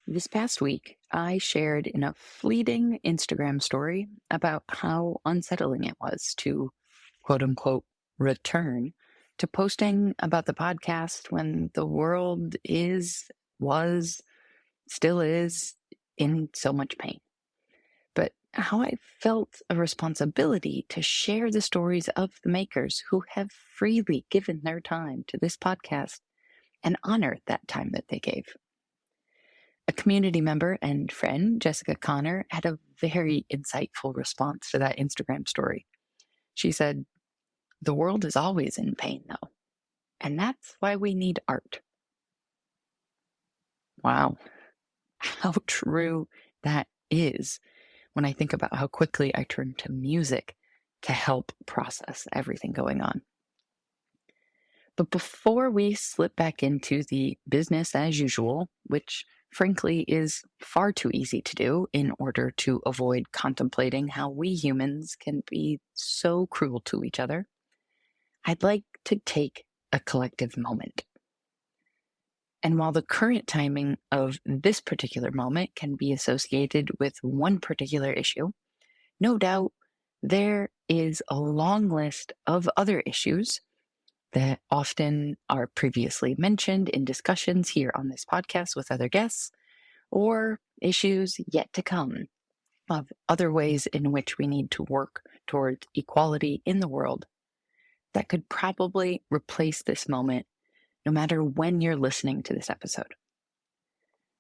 This past week, I shared in a fleeting Instagram story about how unsettling it was to quote unquote return to posting about the podcast when the world was, still is in so much pain. But how I felt a responsibility to share the stories of the makers who have freely given their time to this podcast and honor that time that they gave. A community member and friend, Jessica Connor, had a very insightful response to that Instagram story. She said, "The world is always in pain, though, and that's why we need art." Wow, how true that is when I think about how quickly I turn to music to help process everything going on. But before we slip back into the business as usual, which frankly is far too easy to do in order to avoid contemplating how we humans can be so cruel to each other, I'd like to take a collective moment. And while the current timing of this particular moment can be associated with one particular issue, no doubt there is a long list of other issues that often are previously mentioned in discussions here on this podcast with other guests, or issues yet to come of other ways in which we need to work towards equality in the world that could probably replace this moment no matter when you're listening to this episode.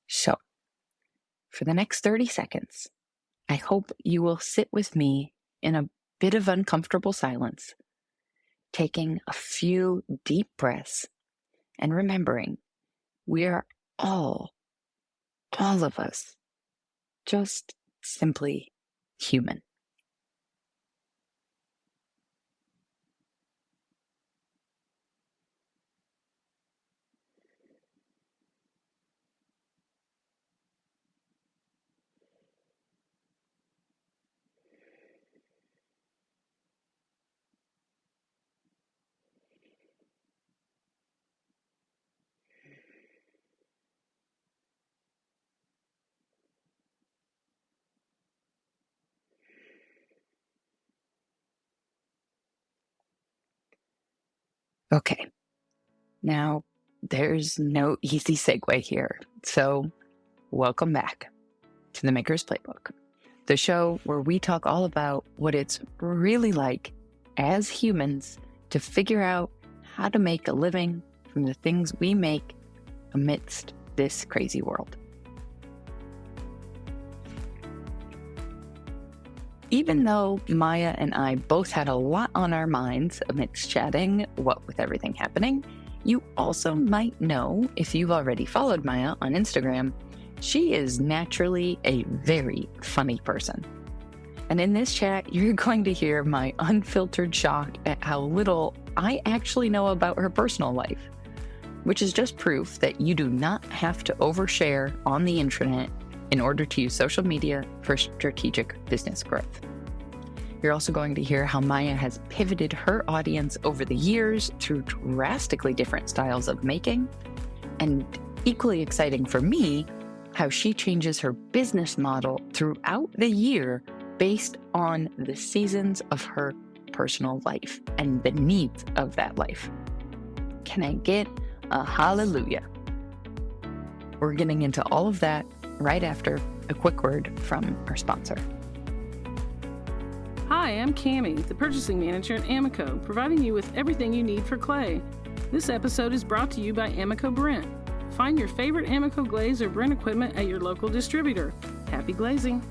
So, for the next 30 seconds, I hope you will sit with me in a bit of uncomfortable silence, taking a few deep breaths and remembering we are all of us, just simply human. Okay, now there's no easy segue here, so welcome back to the Maker's Playbook, the show where we talk all about what it's really like as humans to figure out how to make a living from the things we make amidst this crazy world. Even though Maya and I both had a lot on our minds amidst chatting, what with everything happening, you also might know, if you've already followed Maya on Instagram, she is naturally a very funny person. And in this chat, you're going to hear my unfiltered shock at how little I actually know about her personal life, which is just proof that you do not have to overshare on the internet in order to use social media for strategic business growth. You're also going to hear how Maya has pivoted her audience over the years through drastically different styles of making, and equally exciting for me, how she changes her business model throughout the year based on the seasons of her personal life and the needs of that life. Can I get a hallelujah? We're getting into all of that right after a quick word from our sponsor. Hi, I'm Cammie, the purchasing manager at Amico, providing you with everything you need for clay. This episode is brought to you by Amico Brent. Find your favorite Amico glaze or Brent equipment at your local distributor. Happy glazing!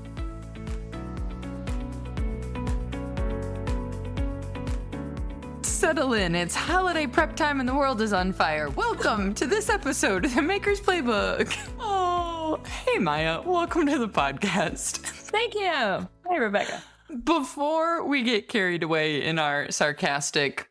Settle in, it's holiday prep time and the world is on fire. Welcome to this episode of the Maker's Playbook. Oh, hey Maya, welcome to the podcast. Thank you. Hey, Rebecca. Before we get carried away in our sarcastic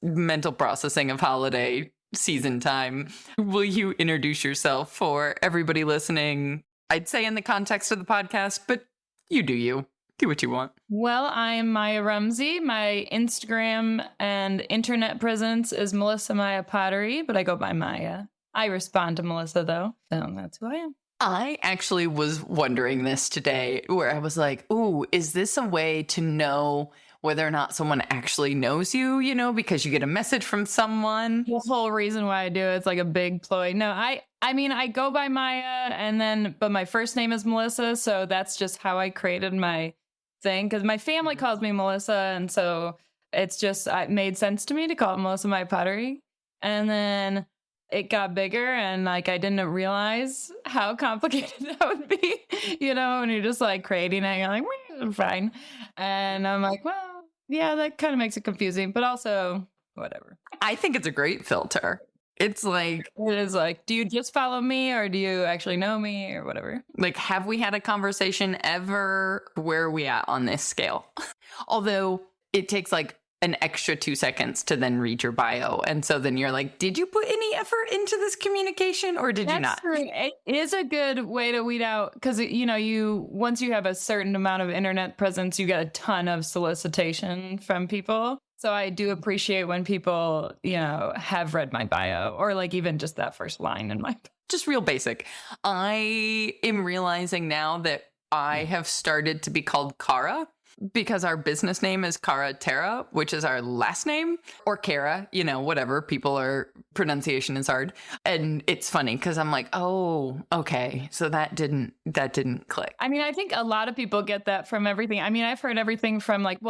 mental processing of holiday season time, will you introduce yourself for everybody listening? I'd say in the context of the podcast, but you do you. Do what you want. Well, I'm Maya Rumsey. My Instagram and internet presence is Melissa Maya Pottery, but I go by Maya. I respond to Melissa, though, so that's who I am. I actually was wondering this today where I was like, ooh, is this a way to know whether or not someone actually knows you, because you get a message from someone? The whole reason why I do it's like a big ploy. No, I mean I go by Maya but my first name is Melissa, so that's just how I created my thing because my family calls me Melissa, and so it made sense to me to call it Melissa My Pottery. And then it got bigger, and like I didn't realize how complicated that would be, when you're just like creating it, you're like, well, fine. And I'm like, well, yeah, that kind of makes it confusing, but also whatever. I think it's a great filter. It's like, It is like, do you just follow me or do you actually know me or whatever? like, have we had a conversation ever? Where are we at on this scale? Although it takes like an extra 2 seconds to then read your bio. And so then you're like, did you put any effort into this communication or did you not? True. It is a good way to weed out because, once you have a certain amount of internet presence, you get a ton of solicitation from people. So I do appreciate when people, have read my bio or like even just that first line in my bio. Just real basic. I am realizing now that I have started to be called Kara because our business name is Kara Terra, which is our last name, or Kara, whatever. Pronunciation is hard. And it's funny because I'm like, oh, okay. So that didn't click. I mean, I think a lot of people get that from everything. I mean, I've heard everything from like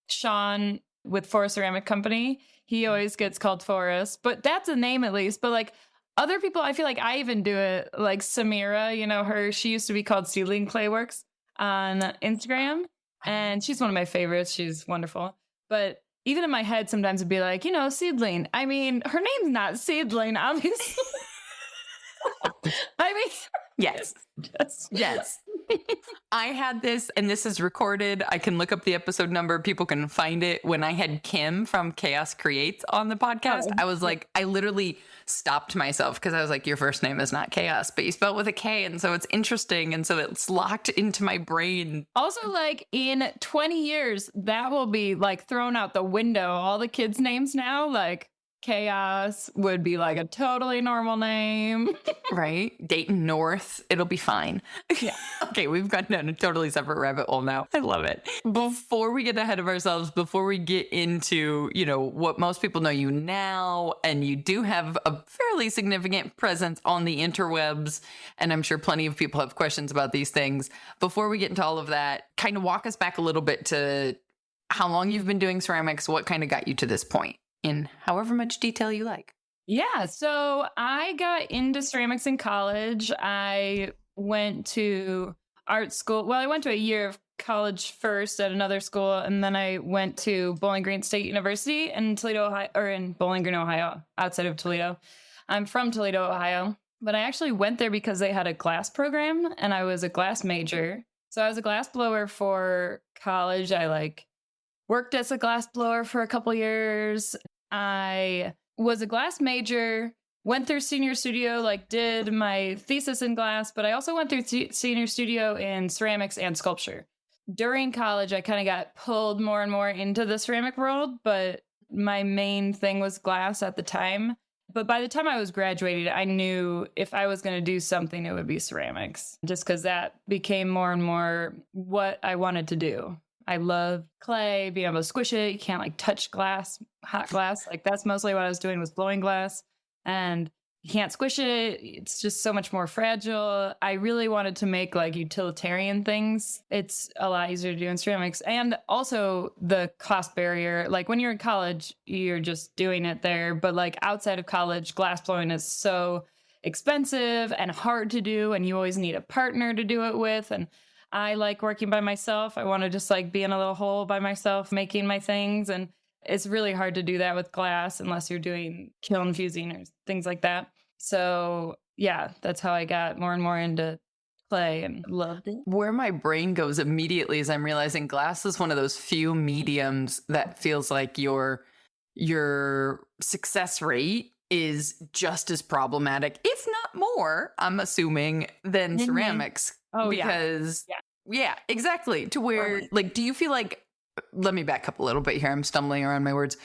Sean with Forest Ceramic Company. He always gets called Forest, but that's a name at least. But like other people, I feel like I even do it. Like Samira, she used to be called Seedling Clayworks on Instagram. And she's one of my favorites. She's wonderful. But even in my head, sometimes it'd be like, Seedling. I mean, her name's not Seedling, obviously. I mean, yes. Yes. I had this, and this is recorded. I can look up the episode number. People can find it. When I had Kim from Chaos Creates on the podcast, I was like, I literally stopped myself because I was like, your first name is not Chaos, but you spell it with a K. And so it's interesting. And so it's locked into my brain. Also, like in 20 years, that will be like thrown out the window. All the kids' names now, like Chaos would be like a totally normal name. Right? Dayton North. It'll be fine. Yeah. Okay, we've gone down a totally separate rabbit hole now. I love it. Before we get ahead of ourselves, before we get into, what most people know you now, and you do have a fairly significant presence on the interwebs, and I'm sure plenty of people have questions about these things. Before we get into all of that, kind of walk us back a little bit to how long you've been doing ceramics, what kind of got you to this point, in however much detail you like. Yeah, so I got into ceramics in college. I went to art school. Well, I went to a year of college first at another school, and then I went to Bowling Green State University in Toledo, Ohio, or in Bowling Green, Ohio, outside of Toledo. I'm from Toledo, Ohio, but I actually went there because they had a glass program, and I was a glass major. So I was a glass blower for college. I worked as a glass blower for a couple years. I was a glass major, went through senior studio, did my thesis in glass, but I also went through senior studio in ceramics and sculpture. During college, I kind of got pulled more and more into the ceramic world, but my main thing was glass at the time. But by the time I was graduated, I knew if I was going to do something, it would be ceramics, just because that became more and more what I wanted to do. I love clay, being able to squish it. You can't touch glass, hot glass. That's mostly what I was doing, was blowing glass. And you can't squish it. It's just so much more fragile. I really wanted to make utilitarian things. It's a lot easier to do in ceramics. And also the cost barrier. When you're in college, you're just doing it there. But outside of college, glass blowing is so expensive and hard to do. And you always need a partner to do it with. And I like working by myself. I want to just be in a little hole by myself, making my things. And it's really hard to do that with glass unless you're doing kiln fusing or things like that. So yeah, that's how I got more and more into clay and loved it. Where my brain goes immediately is I'm realizing glass is one of those few mediums that feels like your success rate is just as problematic, if not more, I'm assuming, than ceramics. Oh, because yeah, exactly. To where, do you feel let me back up a little bit here. I'm stumbling around my words.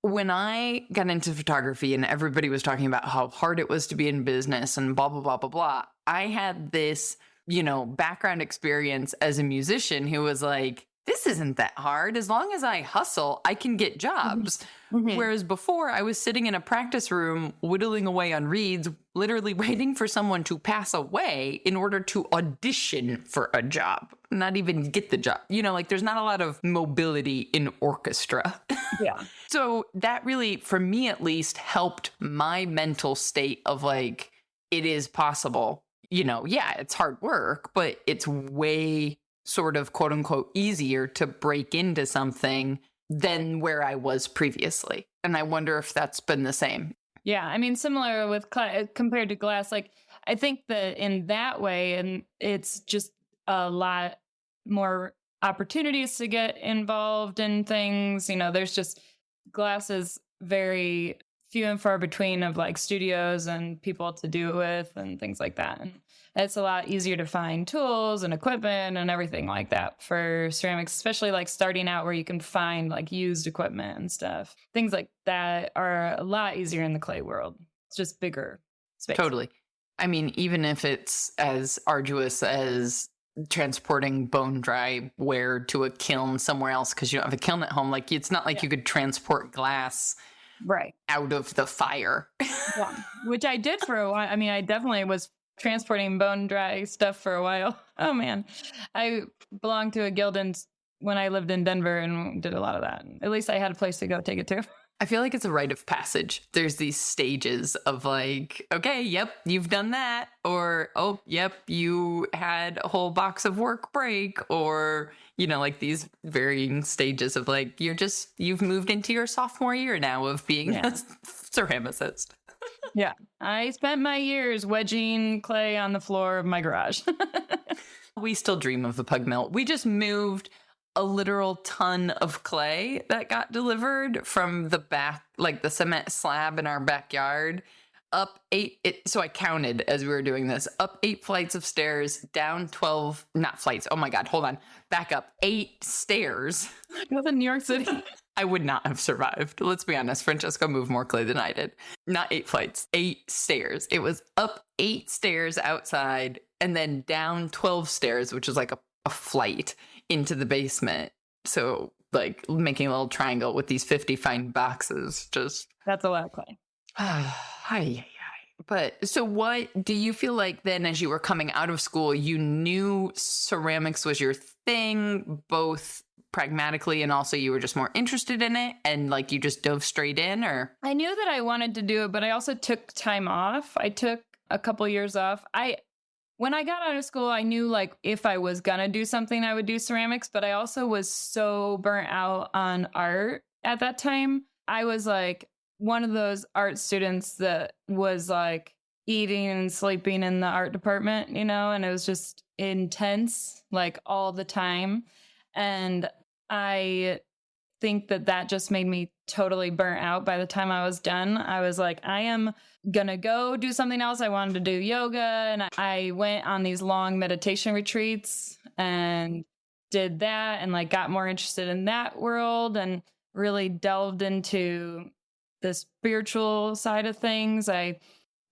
when I got into photography and everybody was talking about how hard it was to be in business and blah, blah, blah, blah, blah, I had this, background experience as a musician who was like, this isn't that hard. As long as I hustle, I can get jobs. Mm-hmm. Whereas before, I was sitting in a practice room, whittling away on reeds, literally waiting for someone to pass away in order to audition for a job, not even get the job. There's not a lot of mobility in orchestra. Yeah. So that really, for me at least, helped my mental state of like, it is possible. Yeah, it's hard work, but it's way sort of quote unquote easier to break into something than where I was previously. And I wonder if that's been the same. Yeah. I mean, similar with compared to glass, like I think that in that way, and it's just a lot more opportunities to get involved in things. There's just glass is very few and far between of like studios and people to do it with and things like that. And it's a lot easier to find tools and equipment and everything like that for ceramics, especially like starting out where you can find like used equipment and stuff. Things like that are a lot easier in the clay world. It's just bigger space. Totally. I mean, even if it's as arduous as transporting bone dry ware to a kiln somewhere else because you don't have a kiln at home, like it's not like you could transport glass right out of the fire. Yeah. Which I did for a while. I mean, I definitely was transporting bone dry stuff for a while. Oh man, I belonged to a guild when I lived in Denver and did a lot of that. At least I had a place to go take it to. I feel like it's a rite of passage. There's these stages of like, okay, yep, you've done that. Or, oh, yep, you had a whole box of work break. Or, like these varying stages of like, you've moved into your sophomore year now of being a ceramicist. Yeah. I spent my years wedging clay on the floor of my garage. We still dream of the pug mill. We just moved a literal ton of clay that got delivered from the back, like the cement slab in our backyard, up 8. So I counted as we were doing this, up 8 flights of stairs, down 12, not flights. Oh my God, hold on. Back up 8 stairs. You live in New York City. I would not have survived. Let's be honest. Francesca moved more clay than I did. Not 8 flights, 8 stairs. It was up 8 stairs outside and then down 12 stairs, which is like a flight into the basement. So like making a little triangle with these 50 fine boxes. Just that's a lot of clay. But so what do you feel like then as you were coming out of school, you knew ceramics was your thing, both pragmatically and also you were just more interested in it and like you just dove straight in? Or I knew that I wanted to do it, but I also took time off. I took a couple years off. When I got out of school, I knew like if I was going to do something, I would do ceramics, but I also was so burnt out on art at that time. I was like one of those art students that was like eating and sleeping in the art department, and it was just intense like all the time. And I think that just made me totally burnt out. By the time I was done, I was like, I am gonna go do something else. I wanted to do yoga, and I went on these long meditation retreats and did that and like got more interested in that world and really delved into the spiritual side of things.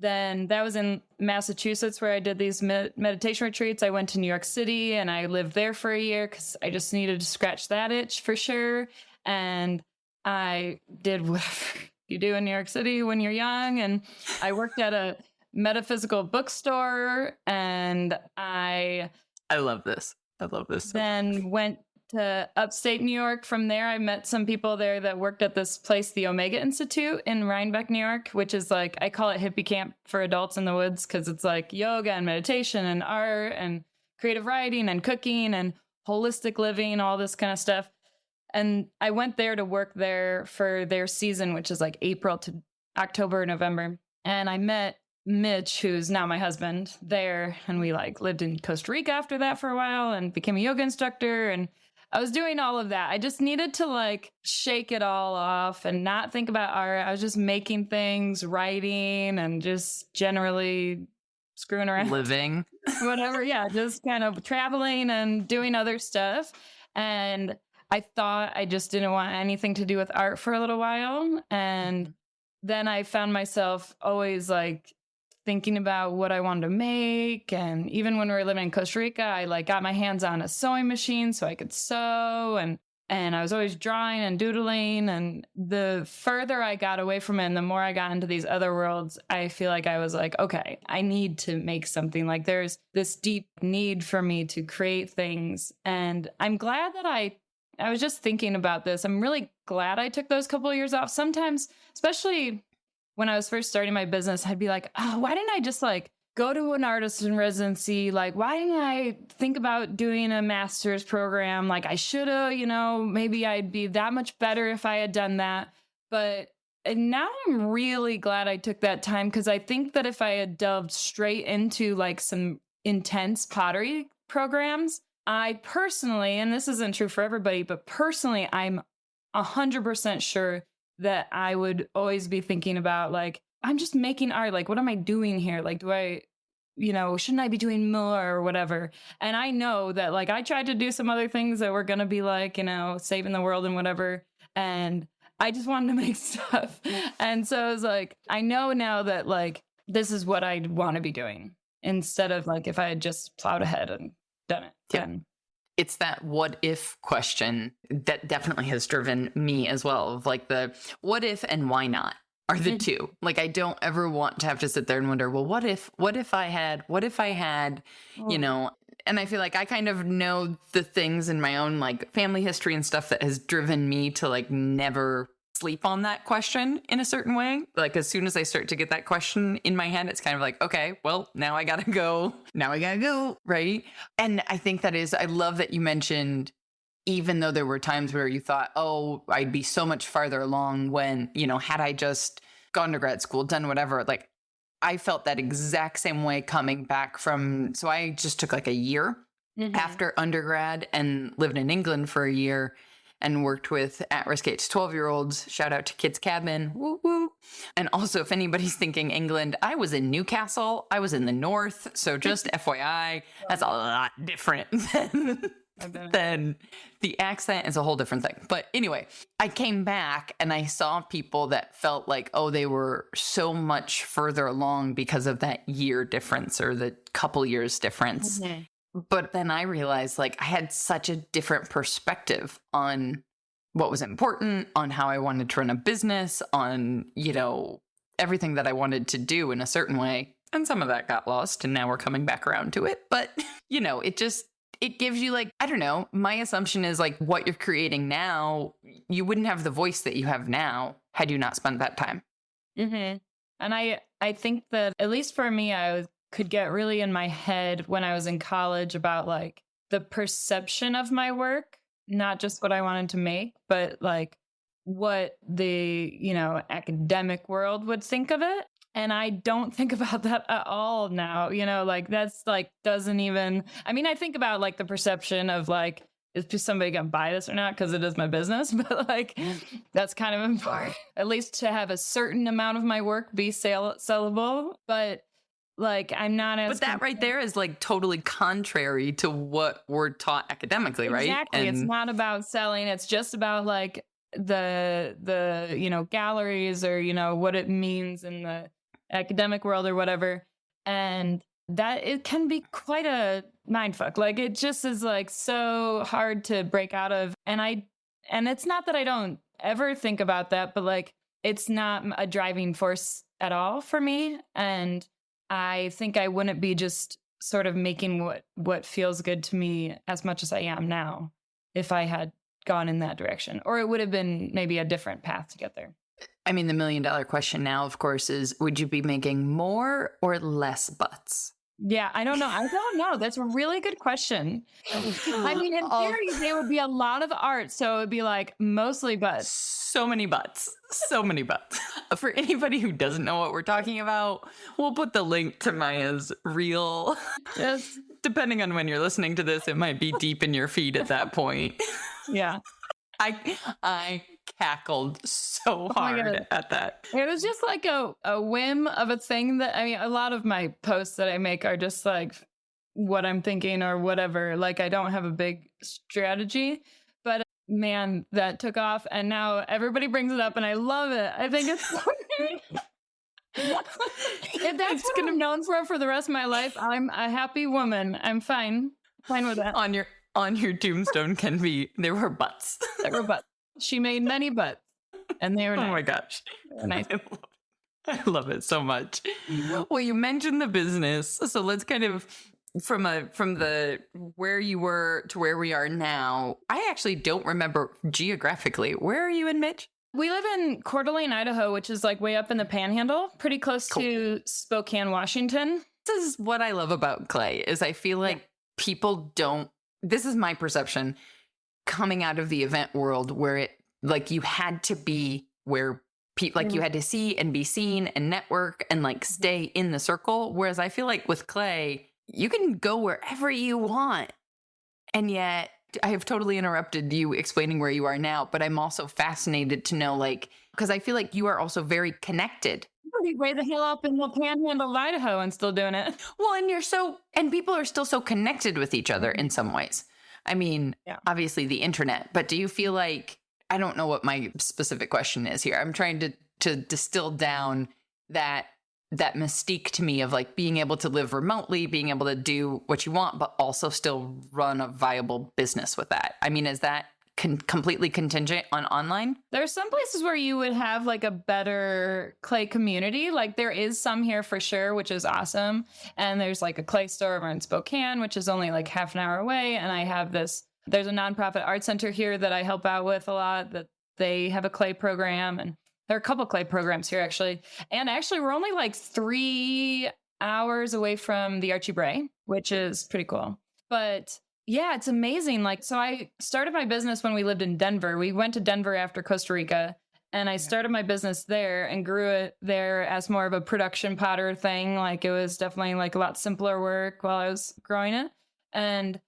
Then that was in Massachusetts where I did these meditation retreats. I went to New York City and I lived there for a year because I just needed to scratch that itch for sure. And I did whatever you do in New York City when you're young. And I worked at a metaphysical bookstore and I love this. I love this. Then went to upstate New York. From there, I met some people there that worked at this place, the Omega Institute in Rhinebeck, New York, which is like, I call it hippie camp for adults in the woods because it's like yoga and meditation and art and creative writing and cooking and holistic living, all this kind of stuff. And I went there to work there for their season, which is like April to October, November. And I met Mitch, who's now my husband, there. And we like lived in Costa Rica after that for a while and became a yoga instructor. And I was doing all of that. I just needed to like shake it all off and not think about art. I was just making things, writing, and just generally screwing around. Living. Whatever. Yeah. Just kind of traveling and doing other stuff. And I thought I just didn't want anything to do with art for a little while. And then I found myself always like thinking about what I wanted to make. And even when we were living in Costa Rica, I like got my hands on a sewing machine so I could sew, and I was always drawing and doodling. And the further I got away from it and the more I got into these other worlds, I feel like I was like, okay, I need to make something. Like there's this deep need for me to create things. And I'm glad that I was just thinking about this. I'm really glad I took those couple of years off. Sometimes, especially when I was first starting my business, I'd be like, oh, why didn't I just like go to an artist in residency? Like, why didn't I think about doing a master's program? Like I should have, maybe I'd be that much better if I had done that. But now I'm really glad I took that time, because I think that if I had delved straight into like some intense pottery programs, I personally, and this isn't true for everybody, but personally, I'm 100% sure that I would always be thinking about like, I'm just making art. Like, what am I doing here? Like, do I, shouldn't I be doing more or whatever? And I know that like I tried to do some other things that were going to be like, saving the world and whatever. And I just wanted to make stuff. And so I was like, I know now that like, this is what I want to be doing, instead of like, if I had just plowed ahead and done it. Yeah. And It's that what if question that definitely has driven me as well, of like the what if and why not are the two. Like I don't ever want to have to sit there and wonder, well, what if I had, and I feel like I kind of know the things in my own like family history and stuff that has driven me to like never sleep on that question in a certain way. Like as soon as I start to get that question in my head, it's kind of like, okay, well, now I gotta go, right? And I think I love that you mentioned, even though there were times where you thought, oh, I'd be so much farther along when, had I just gone to grad school, done whatever, like I felt that exact same way coming back so I just took like a year after undergrad and lived in England for a year and worked with at-risk 8 to 12-year-olds. Shout out to Kids Cabin. Woo woo. And also, if anybody's thinking England, I was in Newcastle. I was in the north. So just FYI, that's a lot different than the accent is a whole different thing. But anyway, I came back and I saw people that felt like, oh, they were so much further along because of that year difference or the couple years difference. But then I realized like I had such a different perspective on what was important, on how I wanted to run a business, on, everything that I wanted to do in a certain way. And some of that got lost and now we're coming back around to it. But, it gives you like, I don't know, my assumption is like what you're creating now, you wouldn't have the voice that you have now had you not spent that time. And I think that at least for me, could get really in my head when I was in college about like the perception of my work, not just what I wanted to make, but like what the, academic world would think of it. And I don't think about that at all now, like that's like doesn't even, I think about like the perception of like, is somebody going to buy this or not? Because it is my business. But like, that's kind of important, at least to have a certain amount of my work be sellable. But like, I'm not as... But that right there is like totally contrary to what we're taught academically, right? Exactly. It's not about selling. It's just about like the galleries or, what it means in the academic world or whatever. And that it can be quite a mindfuck. Like it just is like so hard to break out of. And it's not that I don't ever think about that, but like, it's not a driving force at all for me. And I think I wouldn't be just sort of making what feels good to me as much as I am now if I had gone in that direction, or it would have been maybe a different path to get there. The $1 million question now, of course, is would you be making more or less butts? Yeah, I don't know. That's a really good question. In theory, there would be a lot of art. So it would be like mostly butts. So many butts. For anybody who doesn't know what we're talking about, we'll put the link to Maya's reel. Yes. Depending on when you're listening to this, it might be deep in your feed at that point. Yeah. I cackled so hard at that. It was just like a whim of a thing that, a lot of my posts that I make are just like what I'm thinking or whatever. Like I don't have a big strategy, but man, that took off. And now everybody brings it up and I love it. I think it's if that's what I'm known for the rest of my life, I'm a happy woman. I'm fine with that. On your tombstone there were butts. There were butts. She made many butts, and they were nice. Oh my gosh. Nice. I love it so much. Well, you mentioned the business. So let's kind of from the where you were to where we are now. I actually don't remember geographically. Where are you in, Mitch? We live in Coeur d'Alene, Idaho, which is like way up in the Panhandle, pretty close to Spokane, Washington. This is what I love about Clay is I feel like people don't, this is my perception coming out of the event world where it like you had to be where people like you had to see and be seen and network and like stay in the circle. Whereas I feel like with Clay, you can go wherever you want. And yet I have totally interrupted you explaining where you are now, but I'm also fascinated to know, like, because I feel like you are also very connected. Way the hell up in the Panhandle of Idaho and still doing it. Well, and people are still so connected with each other in some ways. I mean, obviously the internet, but do you feel like, I don't know what my specific question is here. I'm trying to distill down that mystique to me of like being able to live remotely, being able to do what you want, but also still run a viable business with that. I mean, is that completely contingent on online? There's some places where you would have like a better Clay community. Like there is some here for sure, which is awesome. And there's like a Clay store over in Spokane, which is only like half an hour away. And I have there's a nonprofit art center here that I help out with a lot, that they have a Clay program. And there are a couple Clay programs here actually. And actually we're only like 3 hours away from the Archie Bray, which is pretty cool. But yeah, it's amazing. Like, so I started my business when we lived in Denver. We went to Denver after Costa Rica, and I started my business there and grew it there as more of a production potter thing. Like, it was definitely like a lot simpler work while I was growing it. And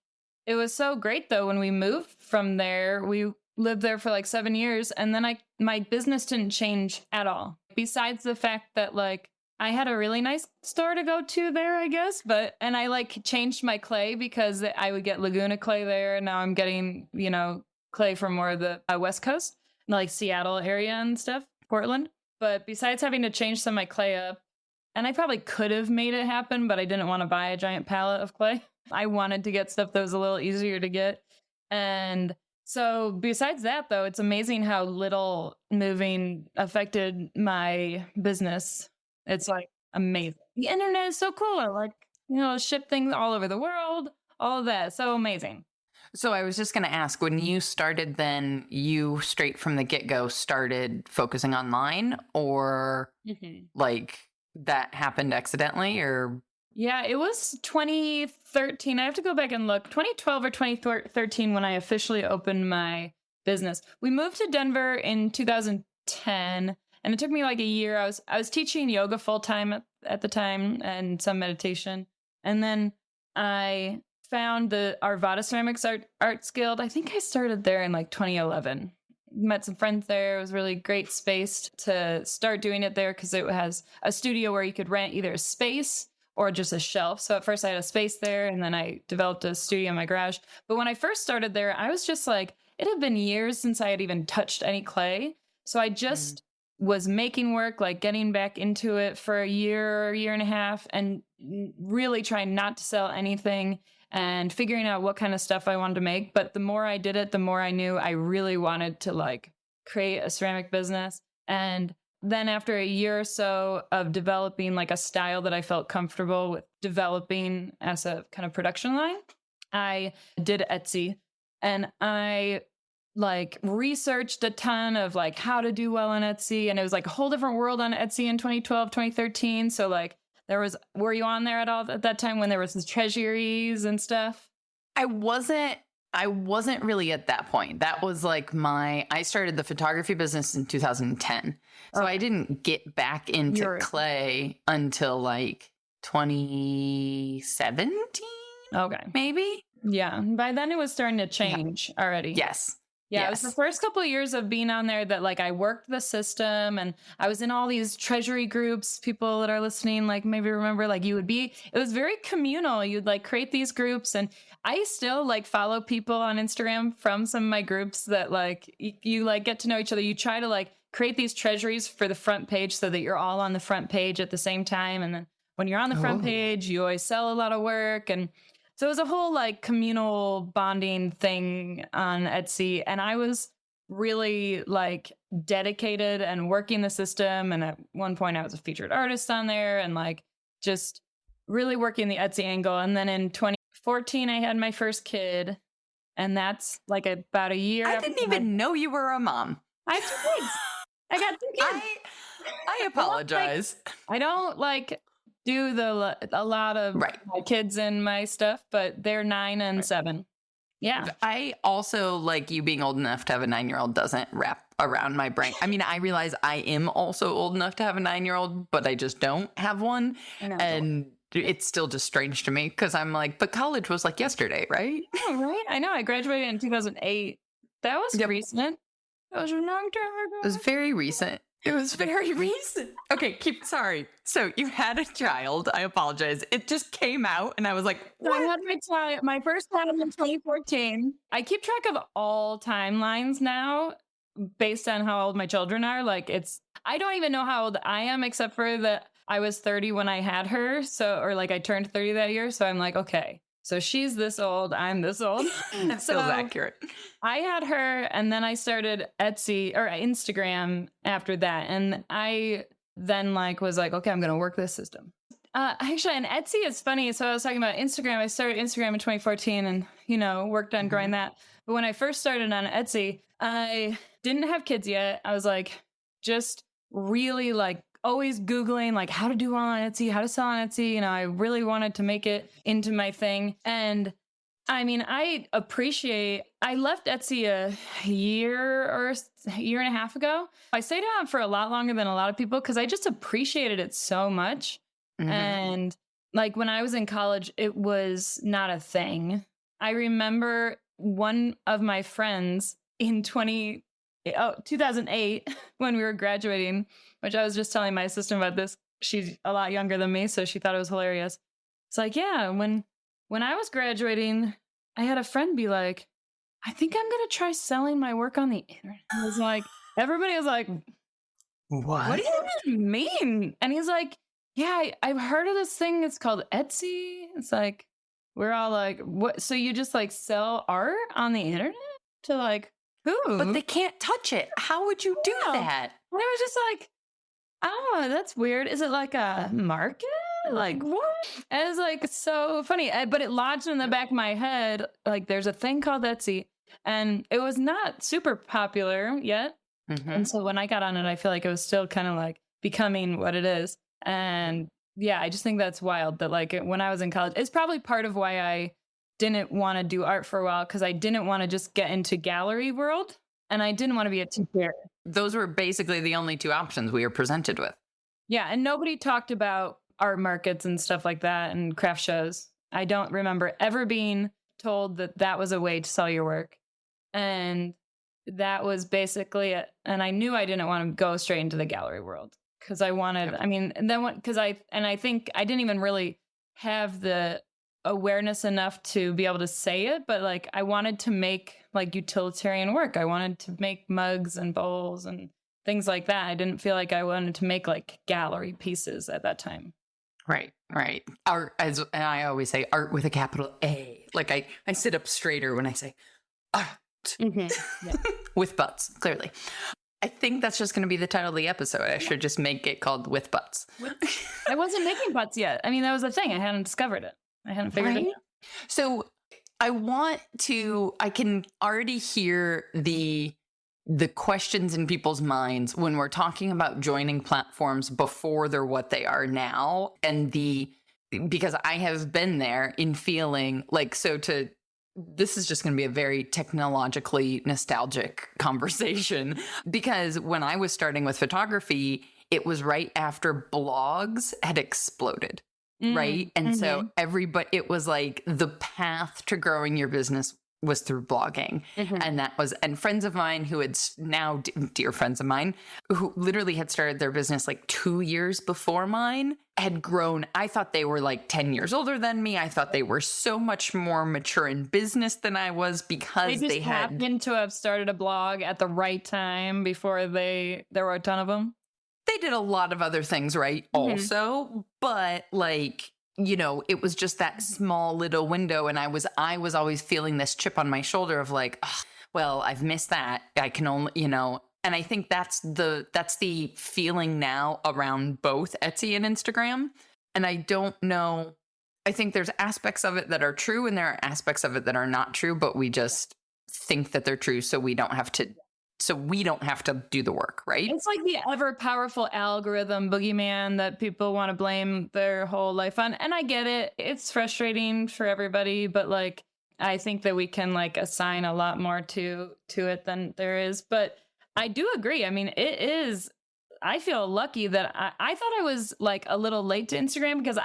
it was so great though. When we moved from there, we lived there for like 7 years, and then my business didn't change at all. Besides the fact that like I had a really nice store to go to there, I guess, and I like changed my clay because I would get Laguna clay there. And now I'm getting, clay from more of the West Coast, like Seattle area and stuff, Portland. But besides having to change some of my clay up, and I probably could have made it happen, but I didn't want to buy a giant pallet of clay. I wanted to get stuff that was a little easier to get. And so besides that, though, it's amazing how little moving affected my business. It's like amazing. The internet is so cool. I like, ship things all over the world, all of that. So amazing. So I was just going to ask, when you started, then you straight from the get-go started focusing online, or like that happened accidentally, or? Yeah, it was 2013. I have to go back and look. 2012 or 2013 when I officially opened my business. We moved to Denver in 2010. And it took me like a year. I was teaching yoga full time at the time and some meditation. And then I found the Arvada Ceramics Arts Guild. I think I started there in like 2011. Met some friends there. It was a really great space to start doing it there because it has a studio where you could rent either a space or just a shelf. So at first I had a space there, and then I developed a studio in my garage. But when I first started there, I was just like, it had been years since I had even touched any clay. So I just was making work, like getting back into it for a year and a half, and really trying not to sell anything and figuring out what kind of stuff I wanted to make. But the more I did it, the more I knew I really wanted to like create a ceramic business. And then after a year or so of developing like a style that I felt comfortable with developing as a kind of production line, I did Etsy, and I like researched a ton of like how to do well on Etsy. And it was like a whole different world on Etsy in 2012, 2013. So like were you on there at all at that time when there was the treasuries and stuff? I wasn't really at that point. That was like I started the photography business in 2010. So I didn't get back into clay until like 2017. Okay. Maybe. Yeah. By then it was starting to change already. Yes. Yeah, it was the Yes. first couple of years of being on there that like I worked the system and I was in all these treasury groups. People that are listening, like maybe remember, like it was very communal. You'd like create these groups, and I still like follow people on Instagram from some of my groups that like you like get to know each other. You try to like create these treasuries for the front page so that you're all on the front page at the same time. And then when you're on the front Oh. page, you always sell a lot of work. And so it was a whole like communal bonding thing on Etsy. And I was really like dedicated and working the system. And at one point I was a featured artist on there and like just really working the Etsy angle. And then in 2014, I had my first kid. And that's like about a year. I after didn't even know you were a mom. I have 2 kids. I got 2 kids. I apologize. I don't like do a lot of Right. my kids in my stuff, but they're 9 and 7. Yeah. I also, like, you being old enough to have a 9-year-old doesn't wrap around my brain. I mean, I realize I am also old enough to have a 9-year-old, but I just don't have one. I know. And it's still just strange to me because I'm like, but college was like yesterday, right? Oh, right. I know. I graduated in 2008. That was Yep. recent. That was a long time ago. It was very recent. It was very recent. Okay, sorry. So you had a child. I apologize. It just came out and I was like, So I what? had my first child in 2014. I keep track of all timelines now based on how old my children are. Like I don't even know how old I am except for that I was 30 when I had her. So, or like I turned 30 that year. So I'm like, okay, so she's this old, I'm this old. That So- feels accurate. I had her and then I started Etsy or Instagram after that. And I then like was like, okay, I'm going to work this system. Actually, and Etsy is funny. So I was talking about Instagram. I started Instagram in 2014 and, worked on growing that. But when I first started on Etsy, I didn't have kids yet. I was like, just really like always Googling like how to do well on Etsy, how to sell on Etsy. I really wanted to make it into my thing. And I mean, I left Etsy a year and a half ago. I stayed on for a lot longer than a lot of people because I just appreciated it so much. Mhm. And like when I was in college, it was not a thing. I remember one of my friends in 2008 when we were graduating, which I was just telling my assistant about this. She's a lot younger than me, so she thought it was hilarious. It's like, yeah, when I was graduating, I had a friend be like, I think I'm going to try selling my work on the internet. I was like, everybody was like, what do you mean? And he's like, yeah, I've heard of this thing. It's called Etsy. It's like, we're all like, what? So you just like sell art on the internet to like who? But they can't touch it. How would you do No. that? And I was just like, oh, that's weird. Is it like a market? Like what? And it was like so funny. But it lodged in the back of my head. Like there's a thing called Etsy. And it was not super popular yet. Mhm. And so when I got on it, I feel like it was still kind of like becoming what it is. And yeah, I just think that's wild that like when I was in college, it's probably part of why I didn't want to do art for a while because I didn't want to just get into gallery world and I didn't want to be a teacher. Those were basically the only two options we were presented with. Yeah, and nobody talked about art markets and stuff like that and craft shows. I don't remember ever being told that that was a way to sell your work. And that was basically it. And I knew I didn't want to go straight into the gallery world because I wanted, I mean, and then because I think I didn't even really have the awareness enough to be able to say it, but like I wanted to make like utilitarian work. I wanted to make mugs and bowls and things like that. I didn't feel like I wanted to make like gallery pieces at that time. Right. Art, and I always say art with a capital A. Like I sit up straighter when I say art with butts, clearly. I think that's just going to be the title of the episode. I should just make it called With Butts. I wasn't making butts yet. I mean, that was the thing. I hadn't discovered it. I hadn't figured it Right? out. So I can already hear the questions in people's minds when we're talking about joining platforms before they're what they are now. And because I have been there in feeling like, this is just going to be a very technologically nostalgic conversation because when I was starting with photography, it was right after blogs had exploded. Right. And so it was like the path to growing your business was through blogging. And friends of mine who had now dear friends of mine who literally had started their business like 2 years before mine had grown. I thought they were like 10 years older than me. I thought they were so much more mature in business than I was because they happened to have started a blog at the right time before there were a ton of them. They did a lot of other things right also, but like, it was just that small little window. And I was always feeling this chip on my shoulder of like, oh, well, I've missed that. I can only, and I think that's the feeling now around both Etsy and Instagram. And I don't know. I think there's aspects of it that are true and there are aspects of it that are not true, but we just think that they're true. So we don't have to do the work, right? It's like the ever powerful algorithm boogeyman that people want to blame their whole life on. And I get it. It's frustrating for everybody, but like, I think that we can like assign a lot more to it than there is. But I do agree. I mean, I feel lucky that I thought I was like a little late to Instagram because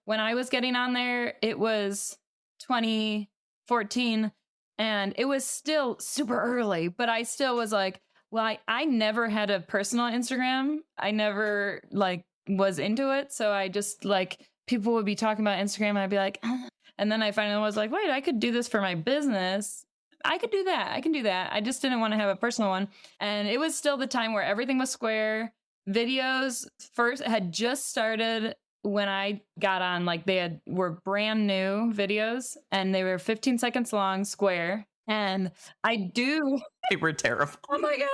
when I was getting on there, it was 2014. And it was still super early, but I still was like, well, I never had a personal Instagram. I never like was into it. So I just like, people would be talking about Instagram and I'd be like, ah. And then I finally was like, wait, I could do this for my business. I could do that. I can do that. I just didn't want to have a personal one. And it was still the time where everything was square. Videos first had just started when I got on, like were brand new videos and they were 15 seconds long, square. And they were terrible. Oh my God.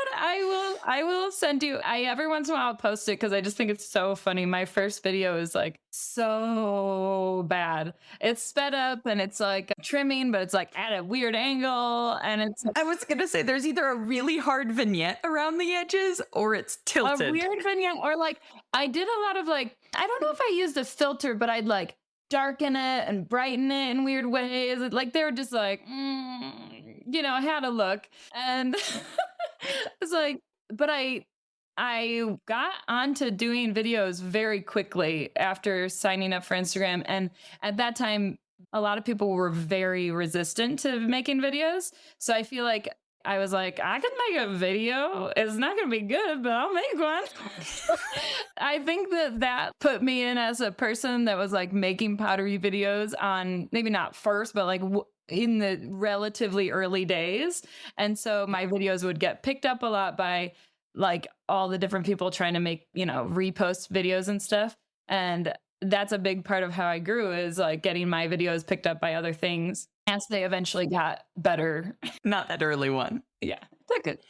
I will send you, every once in a while I'll post it because I just think it's so funny. My first video is like so bad. It's sped up and it's like trimming, but it's like at a weird angle. And I was going to say there's either a really hard vignette around the edges or it's tilted. A weird vignette, or like I did a lot of like, I don't know if I used a filter, but I'd like darken it and brighten it in weird ways. Like they were just like, I had a look, and it's like, but I got onto doing videos very quickly after signing up for Instagram. And at that time, a lot of people were very resistant to making videos. So I feel like I was like, I can make a video. It's not going to be good, but I'll make one. I think that put me in as a person that was like making pottery videos on, maybe not first, but like in the relatively early days. And so my videos would get picked up a lot by like all the different people trying to make, repost videos and stuff. And that's a big part of how I grew, is like getting my videos picked up by other things as they eventually got better. Not that early one. Yeah.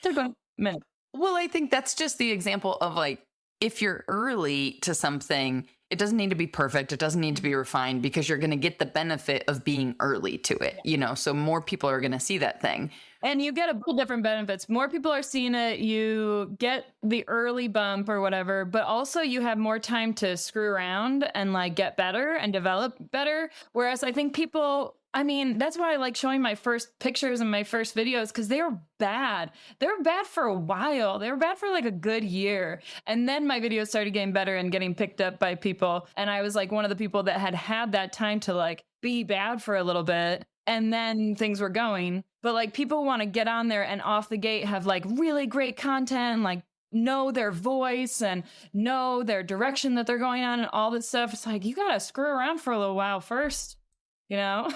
Took a minute. Well, I think that's just the example of like, if you're early to something, it doesn't need to be perfect. It doesn't need to be refined because you're going to get the benefit of being early to it, so more people are going to see that thing. And you get a couple different benefits. More people are seeing it. You get the early bump or whatever, but also you have more time to screw around and like get better and develop better. Whereas I think that's why I like showing my first pictures and my first videos, because they were bad. They were bad for a while. They were bad for like a good year. And then my videos started getting better and getting picked up by people. And I was like one of the people that had that time to like be bad for a little bit. And then things were going. But like people want to get on there and off the gate have like really great content, like know their voice and know their direction that they're going on and all this stuff. It's like, you got to screw around for a little while first. Yep.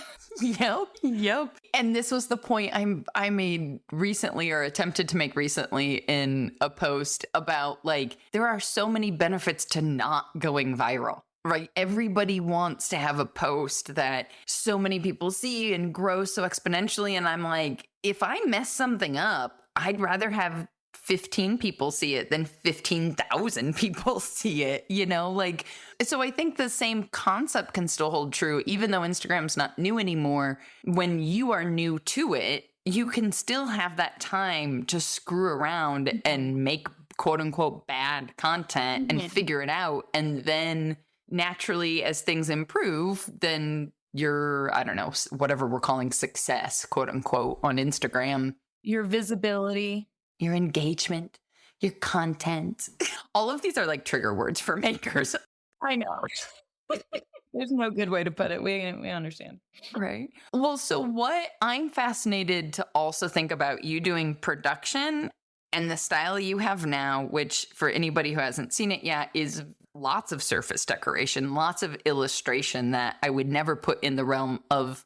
And this was the point I made recently, or attempted to make recently, in a post about like, there are so many benefits to not going viral, right? Everybody wants to have a post that so many people see and grow so exponentially. And I'm like, if I mess something up, I'd rather have 15 people see it than 15,000 people see it, like, so I think the same concept can still hold true, even though Instagram's not new anymore. When you are new to it, you can still have that time to screw around and make quote unquote bad content and figure it out. And then naturally, as things improve, then your, whatever we're calling success, quote unquote, on Instagram, your visibility, your engagement, your content. All of these are like trigger words for makers. I know. There's no good way to put it. We understand. Right. Well, so what I'm fascinated to also think about you doing production and the style you have now, which for anybody who hasn't seen it yet is lots of surface decoration, lots of illustration that I would never put in the realm of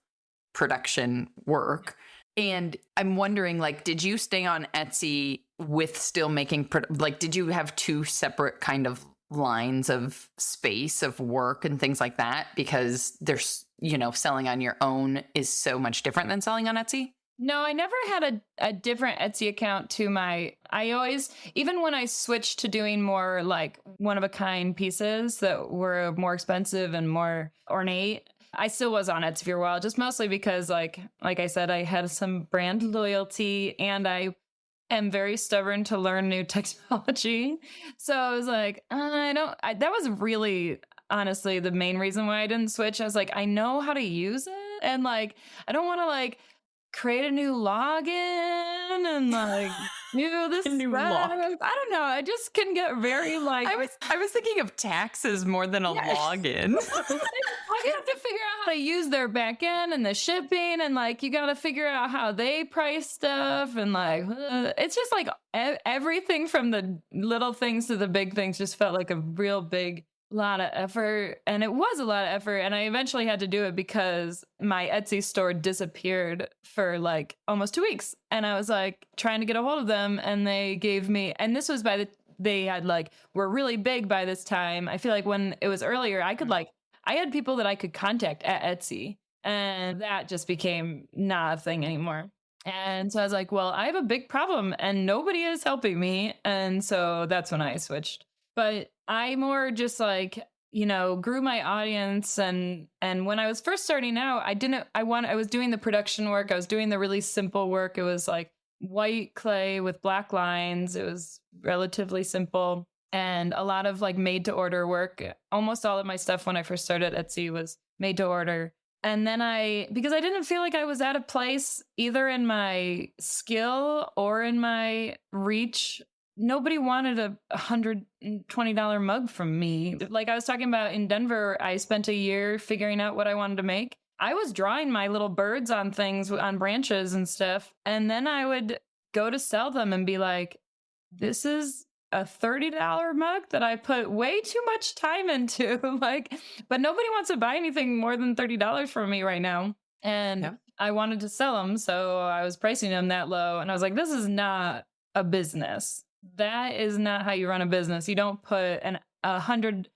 production work. And I'm wondering, like, did you stay on Etsy with still making, did you have two separate kind of lines of space of work and things like that? Because there's, selling on your own is so much different than selling on Etsy. No, I never had a different Etsy account to I always, even when I switched to doing more like one-of-a-kind pieces that were more expensive and more ornate, I still was on Etsy for a while, just mostly because like I said, I had some brand loyalty and I am very stubborn to learn new technology. So I was like, that was really honestly the main reason why I didn't switch. I was like, I know how to use it. And like, I don't want to like create a new login and like this new I don't know. I just can get very like I was thinking of taxes more than a login. I have to figure out how to use their back end and the shipping and like you got to figure out how they price stuff and like it's just like everything from the little things to the big things just felt like a real big lot of effort. And it was a lot of effort. And I eventually had to do it because my Etsy store disappeared for like almost 2 weeks. And I was like trying to get a hold of them and they gave me, and this was they had like, were really big by this time. I feel like when it was earlier, I had people that I could contact at Etsy and that just became not a thing anymore. And so I was like, well, I have a big problem and nobody is helping me. And so that's when I switched. But I more just like, grew my audience. And when I was first starting out, I was doing the production work. I was doing the really simple work. It was like white clay with black lines. It was relatively simple and a lot of like made to order work. Almost all of my stuff when I first started Etsy was made to order. And then because I didn't feel like I was at a place either in my skill or in my reach. Nobody wanted a $120 mug from me. Like I was talking about in Denver, I spent a year figuring out what I wanted to make. I was drawing my little birds on things, on branches and stuff. And then I would go to sell them and be like, this is a $30 mug that I put way too much time into. But nobody wants to buy anything more than $30 from me right now. And I wanted to sell them. So I was pricing them that low. And I was like, this is not a business. That is not how you run a business. You don't put $120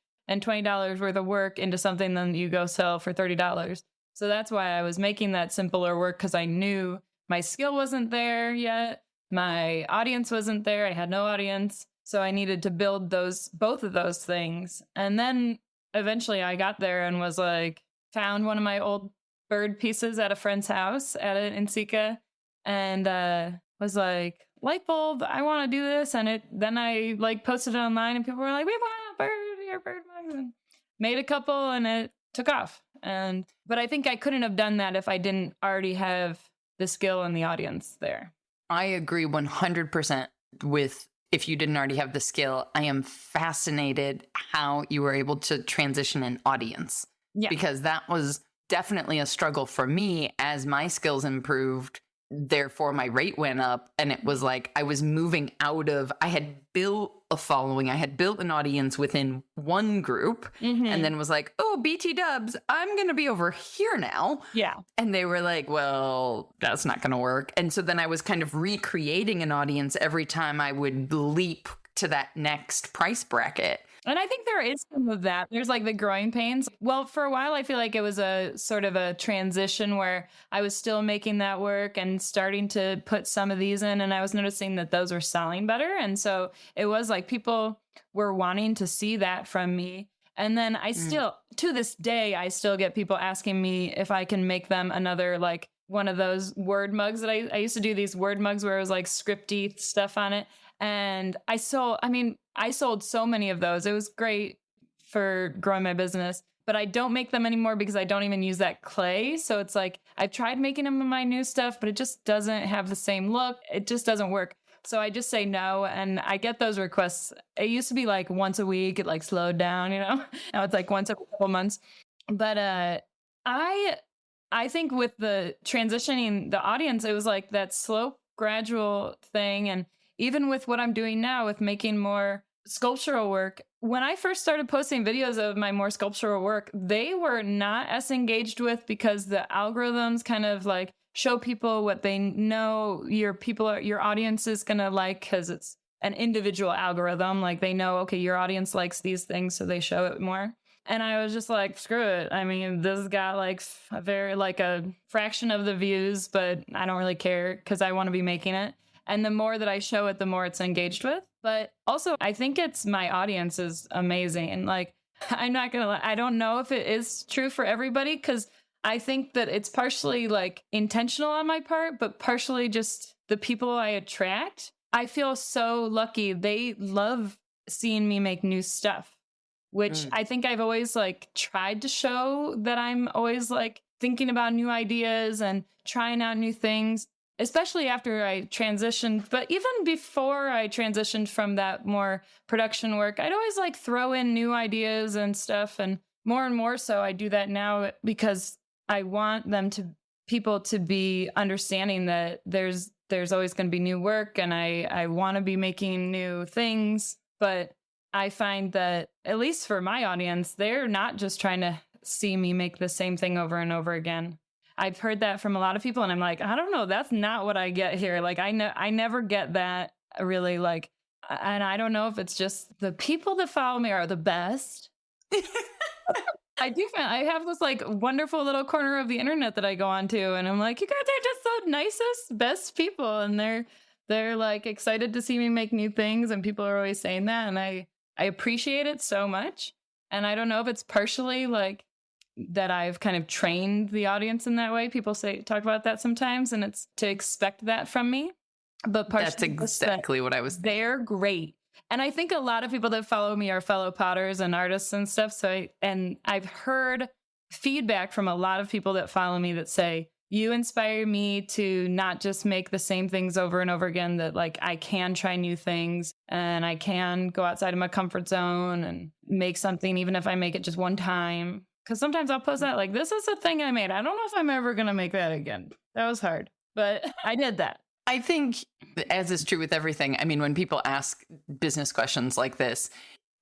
worth of work into something, then you go sell for $30. So that's why I was making that simpler work, because I knew my skill wasn't there yet. My audience wasn't there. I had no audience. So I needed to build both of those things. And then eventually I got there and was like, found one of my old bird pieces at a friend's house in Sika and was like, light bulb, I want to do this. And then I like posted it online and people were like, we want your bird mugs, and made a couple and it took off. But I think I couldn't have done that if I didn't already have the skill and the audience there. I agree 100% with if you didn't already have the skill. I am fascinated how you were able to transition an audience. Yeah. Because that was definitely a struggle for me as my skills improved. Therefore, my rate went up, and it was like I was moving I had built a following. I had built an audience within one group, and then was like, oh, BT dubs, I'm going to be over here now. Yeah. And they were like, well, that's not going to work. And so then I was kind of recreating an audience every time I would leap to that next price bracket. And I think there is some of that. There's like the growing pains. Well, for a while, I feel like it was a sort of a transition where I was still making that work and starting to put some of these in. And I was noticing that those were selling better. And so it was like people were wanting to see that from me. And then I still, to this day, I still get people asking me if I can make them another, like one of those word mugs that I used to do these word mugs where it was like scripty stuff on it. And I sold so many of those. It was great for growing my business, but I don't make them anymore because I don't even use that clay. So it's like, I've tried making them in my new stuff, but it just doesn't have the same look. It just doesn't work. So I just say no. And I get those requests. It used to be like once a week. It like slowed down, Now it's like once every couple months. But I think with the transitioning the audience, it was like that slow, gradual thing. And even with what I'm doing now with making more sculptural work, when I first started posting videos of my more sculptural work, they were not as engaged with because the algorithms kind of like show people what they know your audience is going to like, because it's an individual algorithm. Like they know, okay, your audience likes these things, so they show it more. And I was just like, screw it. I mean, this got like a fraction of the views, but I don't really care because I want to be making it. And the more that I show it, the more it's engaged with. But also, I think it's my audience is amazing. And like, I'm not going to lie, I don't know if it is true for everybody, because I think that it's partially like intentional on my part, but partially just the people I attract. I feel so lucky. They love seeing me make new stuff, which I think I've always like tried to show that I'm always like thinking about new ideas and trying out new things, especially after I transitioned. But even before I transitioned from that more production work, I'd always like throw in new ideas and stuff. And more so I do that now because I want people to be understanding that there's always going to be new work, and I want to be making new things. But I find that, at least for my audience, they're not just trying to see me make the same thing over and over again. I've heard that from a lot of people, and I'm like, I don't know, that's not what I get here. Like, I never get that really, like, and I don't know if it's just the people that follow me are the best. I do find I have this like wonderful little corner of the internet that I go on to, and I'm like, you guys are just the nicest, best people, and they're like excited to see me make new things, and people are always saying that, and I appreciate it so much. And I don't know if it's partially like that I've kind of trained the audience in that way. People talk about that sometimes, and it's to expect that from me. But partially that's exactly what I was thinking. They're great. And I think a lot of people that follow me are fellow potters and artists and stuff. And I've heard feedback from a lot of people that follow me that say, you inspire me to not just make the same things over and over again, that like I can try new things and I can go outside of my comfort zone and make something, even if I make it just one time. Because sometimes I'll post that like, this is a thing I made. I don't know if I'm ever going to make that again. That was hard, but I did that. I think, as is true with everything, I mean, when people ask business questions like this,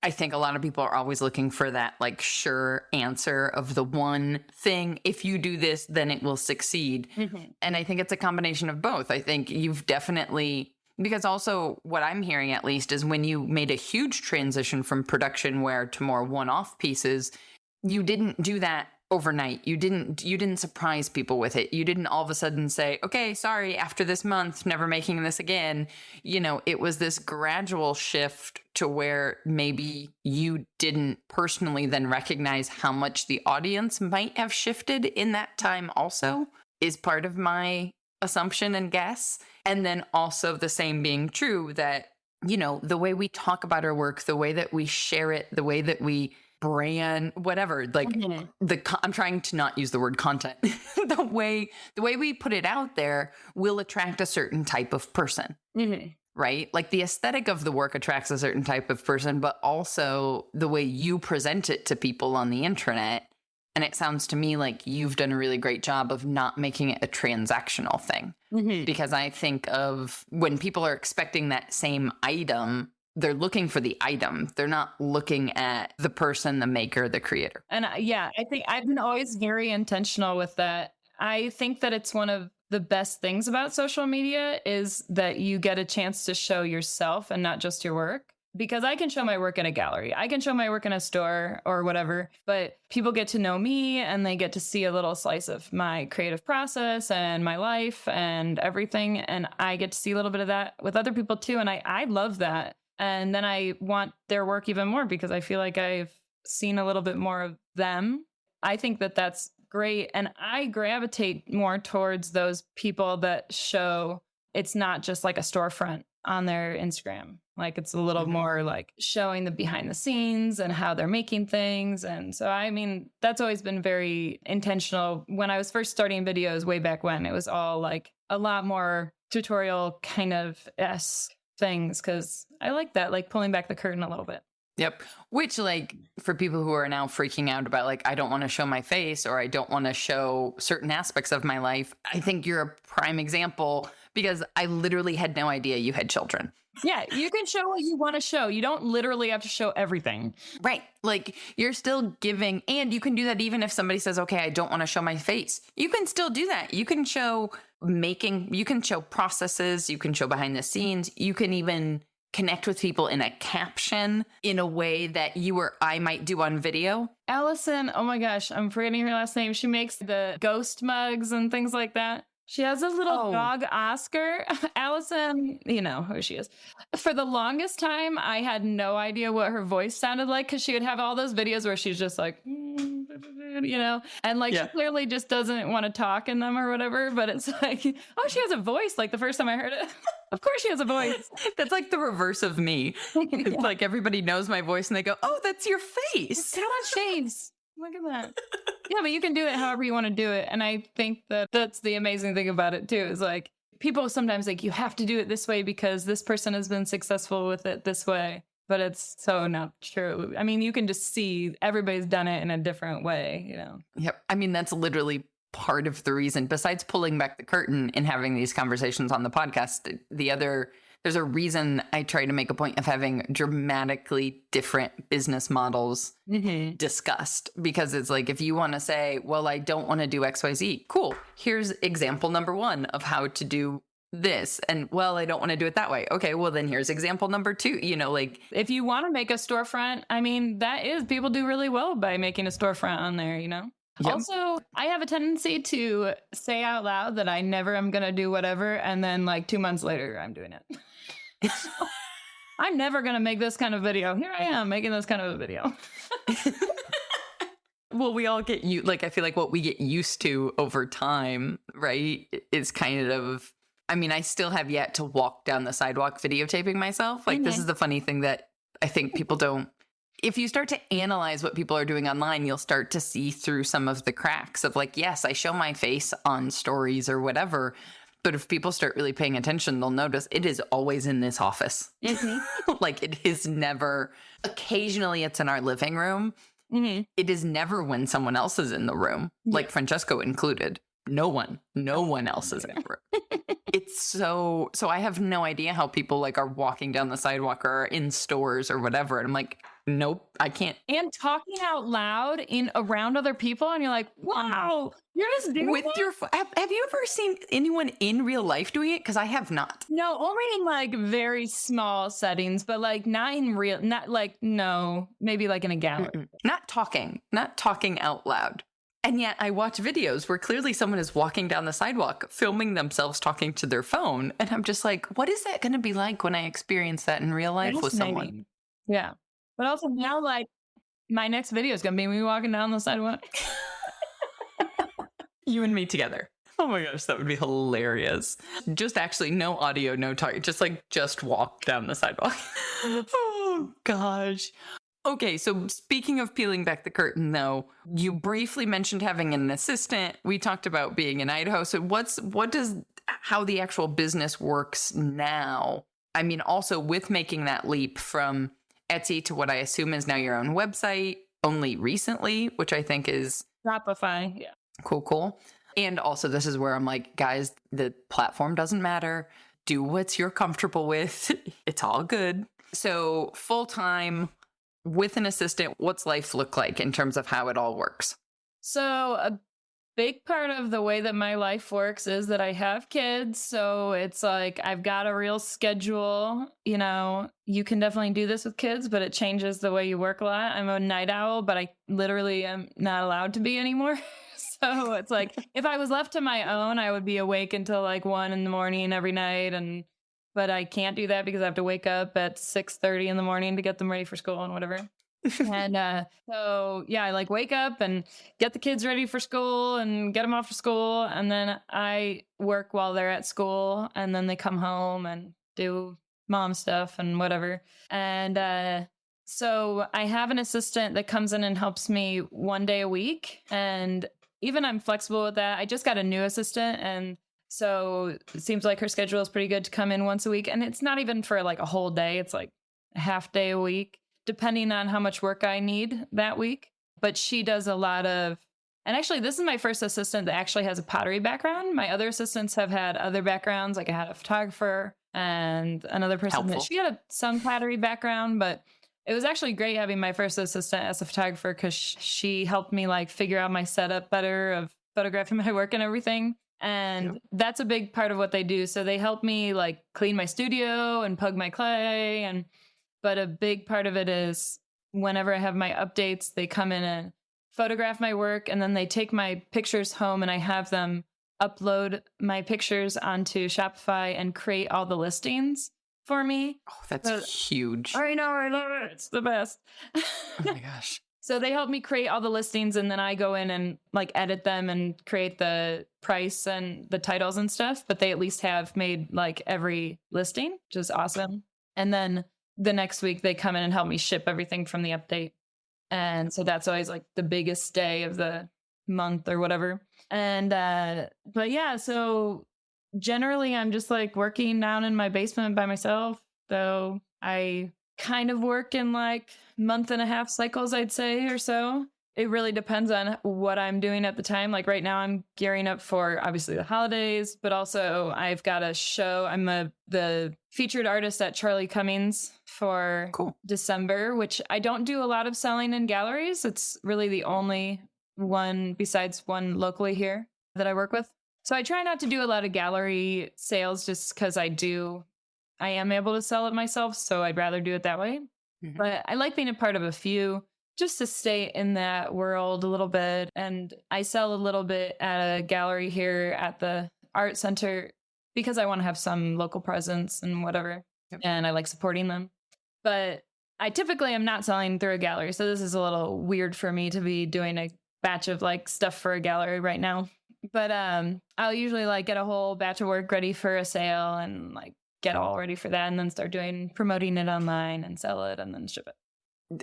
I think a lot of people are always looking for that like sure answer of the one thing. If you do this, then it will succeed. Mm-hmm. And I think it's a combination of both. I think you've definitely, because also what I'm hearing at least is when you made a huge transition from production wear to more one-off pieces, you didn't do that overnight. You didn't surprise people with it. You didn't all of a sudden say, okay, sorry, after this month, never making this again. You know, it was this gradual shift to where maybe you didn't personally then recognize how much the audience might have shifted in that time also, is part of my assumption and guess. And then also the same being true that, you know, the way we talk about our work, the way that we share it, the way that we brand, whatever, like I'm trying to not use the word content. the way we put it out there will attract a certain type of person, right? Like the aesthetic of the work attracts a certain type of person, but also the way you present it to people on the internet. And it sounds to me like you've done a really great job of not making it a transactional thing, because I think of when people are expecting that same item, they're looking for the item. They're not looking at the person, the maker, the creator. And I think I've been always very intentional with that. I think that it's one of the best things about social media is that you get a chance to show yourself and not just your work. Because I can show my work in a gallery, I can show my work in a store or whatever, but people get to know me and they get to see a little slice of my creative process and my life and everything. And I get to see a little bit of that with other people too. And I love that. And then I want their work even more because I feel like I've seen a little bit more of them. I think that that's great. And I gravitate more towards those people that show it's not just like a storefront on their Instagram. Like it's a little more like showing the behind the scenes and how they're making things. And so, I mean, that's always been very intentional. When I was first starting videos way back when, it was all like a lot more tutorial kind of esque things because I like that, like pulling back the curtain a little bit. Yep. Which, like, for people who are now freaking out about, like, I don't want to show my face or I don't want to show certain aspects of my life, I think you're a prime example because I literally had no idea you had children. Yeah, you can show what you want to show. You don't literally have to show everything. Right. Like, you're still giving, and you can do that even if somebody says, okay, I don't want to show my face. You can still do that. You can show you can show processes, you can show behind the scenes, you can even connect with people in a caption in a way that you or I might do on video. Allison, oh my gosh, I'm forgetting her last name. She makes the ghost mugs and things like that. She has a little dog, Oscar. Allison, you know who she is. For the longest time, I had no idea what her voice sounded like because she would have all those videos where she's just like, you know, and like she clearly just doesn't want to talk in them or whatever. But it's like, oh, she has a voice. Like the first time I heard it, of course she has a voice. That's like the reverse of me. Yeah. Like everybody knows my voice and they go, oh, that's your face. How much shades? Look at that. Yeah, but you can do it however you want to do it. And I think that that's the amazing thing about it too, is like people sometimes like, you have to do it this way because this person has been successful with it this way. But it's so not true. I mean, you can just see everybody's done it in a different way, you know? Yep. I mean, that's literally part of the reason, besides pulling back the curtain and having these conversations on the podcast. There's a reason I try to make a point of having dramatically different business models discussed, because it's like, if you want to say, well, I don't want to do XYZ, cool. Here's example number 1 of how to do this. And well, I don't want to do it that way. Okay, well then here's example number 2, you know, like if you want to make a storefront, I mean, people do really well by making a storefront on there, you know? Yep. Also, I have a tendency to say out loud that I never am going to do whatever. And then like 2 months later, I'm doing it. I'm never going to make this kind of video. Here I am making this kind of a video. Well, we all get I feel like what we get used to over time, right, is kind of, I mean, I still have yet to walk down the sidewalk videotaping myself. Like, this is the funny thing that I think people don't. If you start to analyze what people are doing online, you'll start to see through some of the cracks of like, yes, I show my face on stories or whatever. But if people start really paying attention, they'll notice it is always in this office. Like, it is never, occasionally it's in our living room. It is never when someone else is in the room, like Francesco included. No one else is in the room. It's so I have no idea how people like are walking down the sidewalk or are in stores or whatever. And I'm like, nope, I can't. And talking out loud around other people, and you're like, wow, you're just doing with your. Have you ever seen anyone in real life doing it? Because I have not. No, only in like very small settings, but like not in real, not like no, maybe like in a gallery. Not talking out loud. And yet I watch videos where clearly someone is walking down the sidewalk, filming themselves talking to their phone. And I'm just like, what is that going to be like when I experience that in real life with someone? Yeah. But also now, like, my next video is going to be me walking down the sidewalk. You and me together. Oh my gosh, that would be hilarious. Just actually no audio, no talk. Just walk down the sidewalk. Oh gosh. Okay, so speaking of peeling back the curtain, though, you briefly mentioned having an assistant. We talked about being in Idaho. So how the actual business works now? I mean, also with making that leap from Etsy to what I assume is now your own website only recently, which I think is Shopify. Yeah. Cool. And also, this is where I'm like, guys, the platform doesn't matter. Do what you're comfortable with. It's all good. So full-time with an assistant, what's life look like in terms of how it all works? So a big part of the way that my life works is that I have kids. So it's like I've got a real schedule. You know, you can definitely do this with kids, but it changes the way you work a lot. I'm a night owl, but I literally am not allowed to be anymore. So it's like if I was left to my own, I would be awake until like 1 a.m. every night. But I can't do that because I have to wake up at 6:30 in the morning to get them ready for school and whatever. And so, yeah, I like wake up and get the kids ready for school and get them off to school. And then I work while they're at school. And then they come home and do mom stuff and whatever. And so I have an assistant that comes in and helps me 1 day a week. And even I'm flexible with that. I just got a new assistant, and so it seems like her schedule is pretty good to come in once a week. And it's not even for like a whole day. It's like a half day a week. depending on how much work I need that week. But she does a lot of, and actually, this is my first assistant that actually has a pottery background. My other assistants have had other backgrounds. Like I had a photographer and another person that she had some pottery background, but it was actually great having my first assistant as a photographer because she helped me like figure out my setup better of photographing my work and everything. And that's a big part of what they do. So they help me like clean my studio and pug my clay. But a big part of it is whenever I have my updates, they come in and photograph my work, and then they take my pictures home and I have them upload my pictures onto Shopify and create all the listings for me. Oh, that's huge. I know, I love it. It's the best. Oh my gosh. So they help me create all the listings, and then I go in and like edit them and create the price and the titles and stuff, but they at least have made like every listing, which is awesome. And then the next week they come in and help me ship everything from the update. And so that's always like the biggest day of the month or whatever. And, but yeah, so generally I'm just like working down in my basement by myself. So I kind of work in like month and a half cycles, I'd say, or so. It really depends on what I'm doing at the time. Like right now I'm gearing up for obviously the holidays, but also I've got a show. I'm the featured artist at Charlie Cummings for December, which I don't do a lot of selling in galleries. It's really the only one besides one locally here that I work with. So I try not to do a lot of gallery sales just because I am able to sell it myself. So I'd rather do it that way. Mm-hmm. But I like being a part of a few just to stay in that world a little bit. And I sell a little bit at a gallery here at the art center because I want to have some local presence and whatever. Yep. And I like supporting them. But I typically am not selling through a gallery. So this is a little weird for me to be doing a batch of like stuff for a gallery right now. But I'll usually like get a whole batch of work ready for a sale and like get all ready for that and then start promoting it online and sell it and then ship it.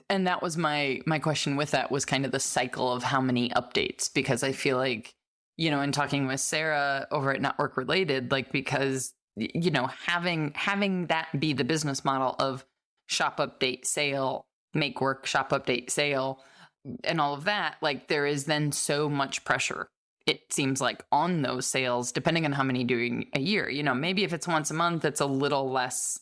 And that was my question with that was kind of the cycle of how many updates, because I feel like, you know, in talking with Sarah over at Network Related, like, because, you know, having that be the business model of shop update sale, make work, shop update sale, and all of that, like there is then so much pressure, it seems like, on those sales, depending on how many doing a year. You know, maybe if it's once a month, it's a little less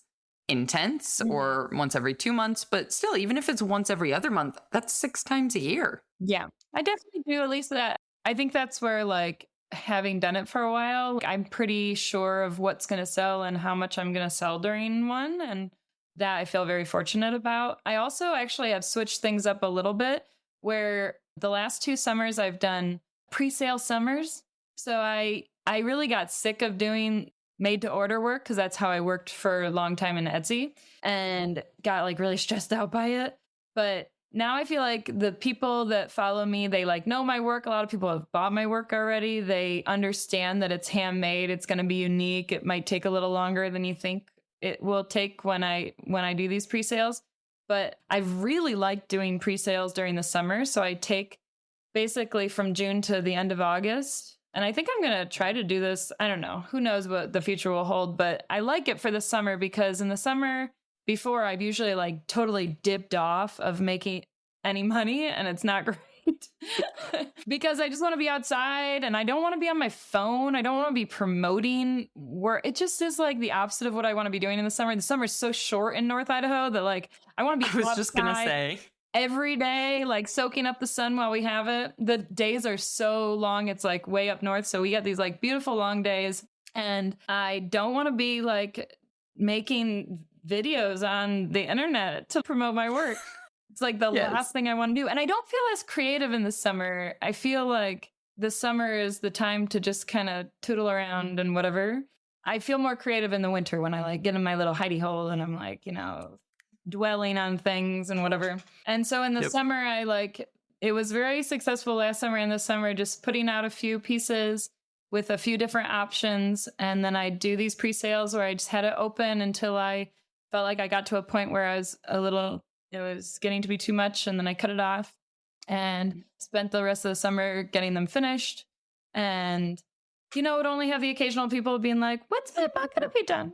intense, or once every 2 months, but still, even if it's once every other month, that's 6 times a year. Yeah, I definitely do at least that. I think that's where, like, having done it for a while, I'm pretty sure of what's going to sell and how much I'm going to sell during one. And that I feel very fortunate about. I also actually have switched things up a little bit where the last 2 summers I've done pre-sale summers. So I really got sick of doing made to order work because that's how I worked for a long time in Etsy and got like really stressed out by it. But now I feel like the people that follow me, they like know my work. A lot of people have bought my work already. They understand that it's handmade. It's going to be unique. It might take a little longer than you think it will take when I do these pre-sales. But I've really liked doing pre-sales during the summer. So I take basically from June to the end of August. And I think I'm going to try to do this. I don't know. Who knows what the future will hold. But I like it for the summer because in the summer before, I've usually like totally dipped off of making any money. And it's not great because I just want to be outside and I don't want to be on my phone. I don't want to be promoting work. It just is like the opposite of what I want to be doing in the summer. The summer is so short in North Idaho that like I want to be I was just going to say. Every day, like soaking up the sun while we have it. The days are so long. It's like way up north. So we get these like beautiful long days. And I don't want to be like making videos on the internet to promote my work. It's like the last thing I want to do. And I don't feel as creative in the summer. I feel like the summer is the time to just kind of tootle around and whatever. I feel more creative in the winter when I like get in my little hidey hole and I'm like, you know, dwelling on things and whatever. And so in the summer, it was very successful last summer and this summer, just putting out a few pieces with a few different options. And then I do these pre-sales where I just had it open until I felt like I got to a point where it was getting to be too much. And then I cut it off and spent the rest of the summer getting them finished. And, you know, it would only have the occasional people being like, when's that not going to be done?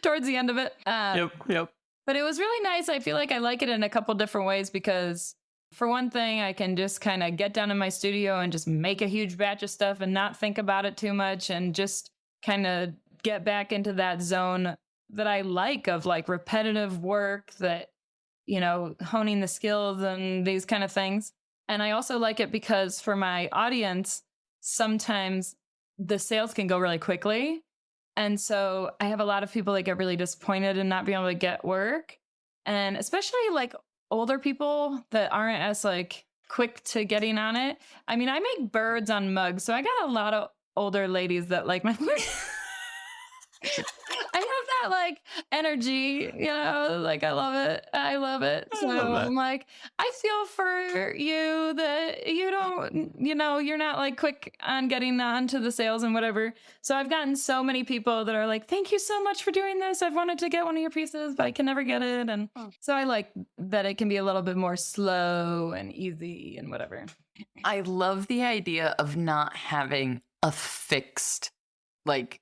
Towards the end of it. Yep. But it was really nice. I feel like I like it in a couple different ways because for one thing, I can just kind of get down in my studio and just make a huge batch of stuff and not think about it too much and just kind of get back into that zone that I like of like repetitive work that, honing the skills and these kind of things. And I also like it because for my audience, sometimes the sales can go really quickly. And so I have a lot of people that get really disappointed in not being able to get work. And especially like older people that aren't as like quick to getting on it. I mean, I make birds on mugs, so I got a lot of older ladies that like my work. I have that like energy, like I love it. I love it. So I'm like, I feel for you that you don't, you're not like quick on getting on to the sales and whatever. So I've gotten so many people that are like, thank you so much for doing this. I've wanted to get one of your pieces, but I can never get it. And so I like that it can be a little bit more slow and easy and whatever. I love the idea of not having a fixed, like,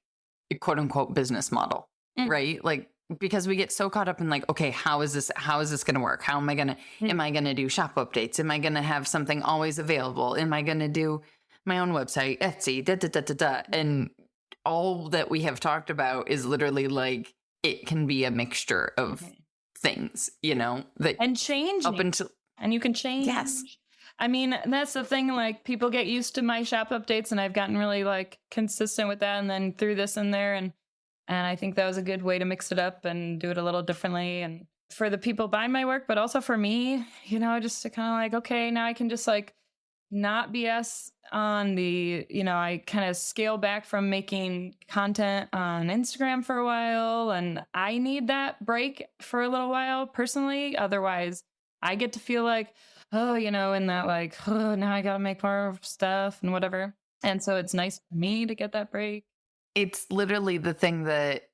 quote unquote business model, right? Like, because we get so caught up in like, okay, how is this going to work? How am I going to, am I going to do shop updates? Am I going to have something always available? Am I going to do my own website, Etsy, And all that we have talked about is literally like, it can be a mixture of things, that and change up until, and you can change. Yes. I mean, that's the thing, like people get used to my shop updates and I've gotten really like consistent with that and then threw this in there and I think that was a good way to mix it up and do it a little differently and for the people buying my work, but also for me, just to kind of like, okay, now I can just like not BS on the, I kind of scale back from making content on Instagram for a while and I need that break for a little while personally. Otherwise, I get to feel like, in that like, now I got to make more stuff and whatever. And so it's nice for me to get that break. It's literally the thing that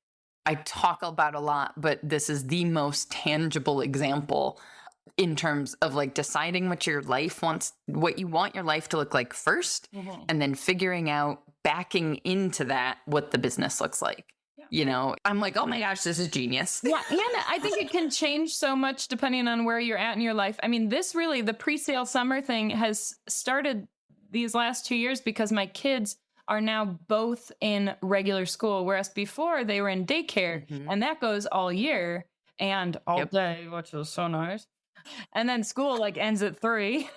I talk about a lot, but this is the most tangible example in terms of like deciding what your life wants, what you want your life to look like first, and then figuring out backing into that, what the business looks like. I'm like, oh my gosh, this is genius. Yeah. And I think it can change so much depending on where you're at in your life. I mean, the pre-sale summer thing has started these last 2 years because my kids are now both in regular school, whereas before they were in daycare and that goes all year and all day, which is so nice. And then school like ends at 3.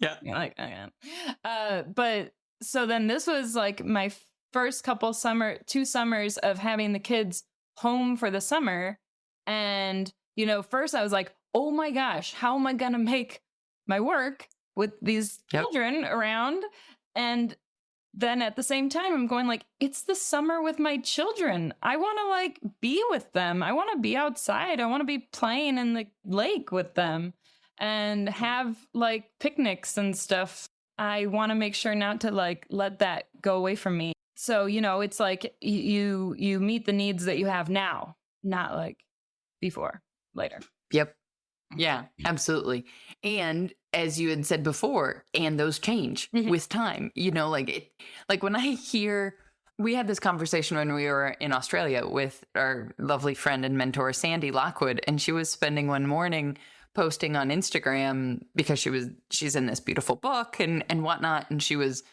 Yeah. Like, but so then this was like my first two summers of having the kids home for the summer. And, first I was like, oh my gosh, how am I going to make my work with these children around? And then at the same time, I'm going like, it's the summer with my children. I want to like be with them. I want to be outside. I want to be playing in the lake with them and have like picnics and stuff. I want to make sure not to like let that go away from me. So, it's like you meet the needs that you have now, not like before, later. Yep. Yeah, absolutely. And as you had said before, and those change with time, like when I hear, we had this conversation when we were in Australia with our lovely friend and mentor, Sandy Lockwood, and she was spending one morning posting on Instagram because she's in this beautiful book and whatnot. And she was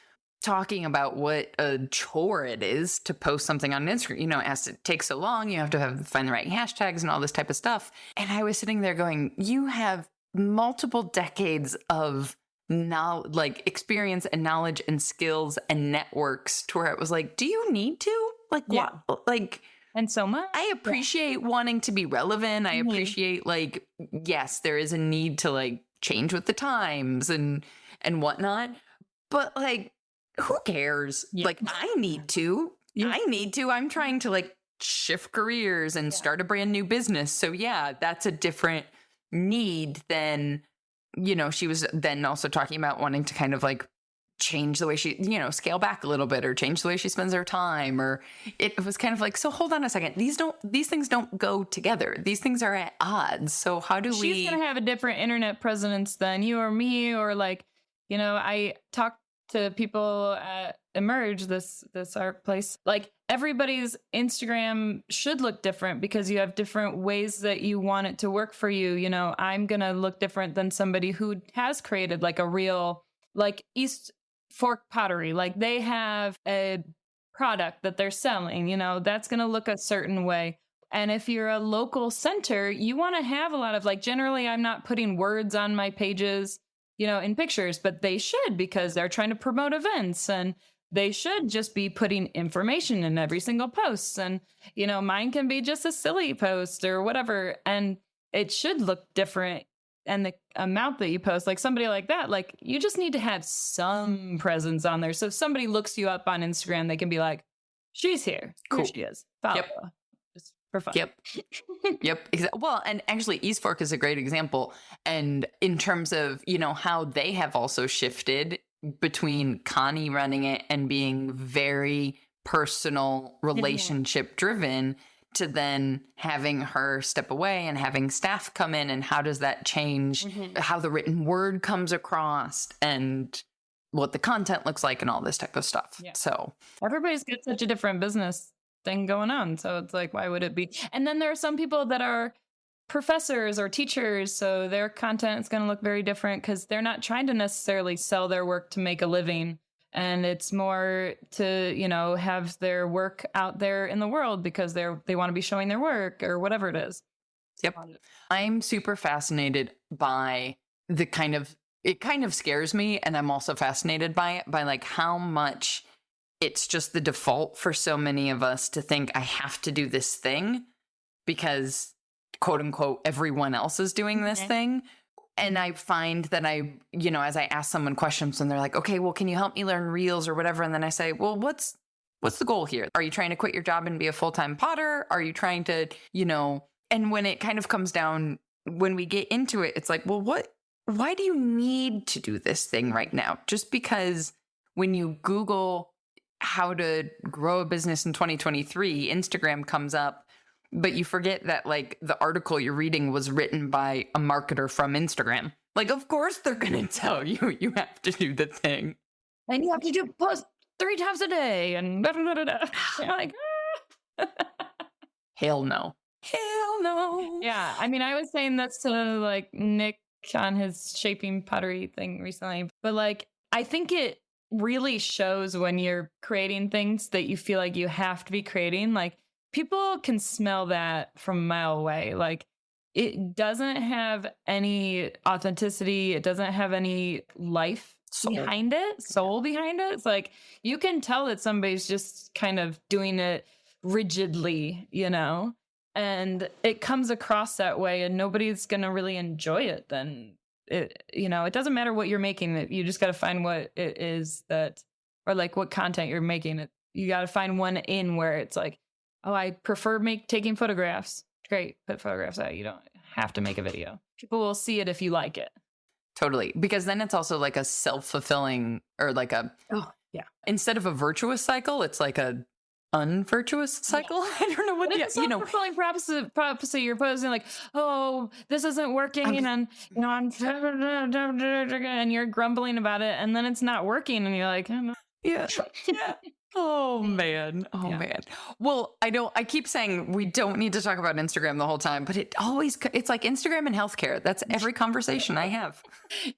talking about what a chore it is to post something on Instagram. It has to take so long. You have to find the right hashtags and all this type of stuff. And I was sitting there going, you have multiple decades of experience and knowledge and skills and networks to where it was like, do you need to? Like, what? Like, and so much. I appreciate wanting to be relevant. I appreciate like, yes, there is a need to like change with the times and whatnot. But like, who cares? Yeah. Like, I need to. I'm trying to like shift careers and start a brand new business. So yeah, that's a different need than, she was then also talking about wanting to kind of like change the way she, scale back a little bit or change the way she spends her time. Or it was kind of like, so hold on a second. These things don't go together. These things are at odds. So how do She's going to have a different internet presence than you or me, or like, I talked to people at Emerge, this art place, like everybody's Instagram should look different because you have different ways that you want it to work for you. You know, I'm gonna look different than somebody who has created like a real, like East Fork pottery. Like they have a product that they're selling, you know, that's gonna look a certain way. And if you're a local center, you want to have a lot of, like, generally I'm not putting words on my pages, you know, in pictures, but they should, because they're trying to promote events, and they should just be putting information in every single post. And, you know, mine can be just a silly post or whatever. And it should look different. And the amount that you post, like somebody like that, like you just need to have some presence on there. So if somebody looks you up on Instagram, they can be like, she's here. Cool. Here she is. Follow Yep. her. Just for fun. Yep. Yep. Well, and actually East Fork is a great example. And in terms of, you know, how they have also shifted between Connie running it and being very personal, relationship driven, to then having her step away and having staff come in, and how does that change how the written word comes across and what the content looks like and all this type of stuff. Yeah. So Everybody's got such a different business thing going on. So it's like, why would it be? And then there are some people that are professors or teachers. So their content is going to look very different because they're not trying to necessarily sell their work to make a living. And it's more to, you know, have their work out there in the world because they want to be showing their work or whatever it is. Yep. I'm super fascinated by it kind of scares me, and I'm also fascinated by it, by like how much it's just the default for so many of us to think I have to do this thing because quote unquote everyone else is doing this thing. And I find that as I ask someone questions and they're like, okay, well, can you help me learn reels or whatever? And then I say, well, what's the goal here? Are you trying to quit your job and be a full-time potter? Are you trying to, and when it kind of comes down, when we get into it, it's like, well, why do you need to do this thing right now? Just because when you Google how to grow a business in 2023, Instagram comes up, but you forget that like the article you're reading was written by a marketer from Instagram. Like, of course they're going to tell you have to do the thing. And you have to do post 3 times a day and da, da, da, da, da. You're like, Hell no. Hell no. Yeah. I mean, I was saying this to like Nick on his shaping pottery thing recently, but like, I think it really shows when you're creating things that you feel like you have to be creating. Like, people can smell that from a mile away. Like, it doesn't have any authenticity. It doesn't have any life behind it, soul behind it. It's like, you can tell that somebody's just kind of doing it rigidly, and it comes across that way, and nobody's going to really enjoy it. Then it doesn't matter what you're making. You just got to find what it is or like what content you're making. You got to find one in where it's like, oh, I prefer taking photographs. Great, put photographs out. You don't have to make a video. People will see it if you like it. Totally. Because then it's also like a self-fulfilling, or like instead of a virtuous cycle, it's like a unvirtuous cycle. Yeah. I don't know what it's self-fulfilling prophecy. You're posting like, oh, this isn't working, and I'm and you're grumbling about it, and then it's not working, and you're like, oh, yeah. Oh man. Man. Well, I keep saying we don't need to talk about Instagram the whole time, but it's like Instagram and healthcare. That's every conversation I have.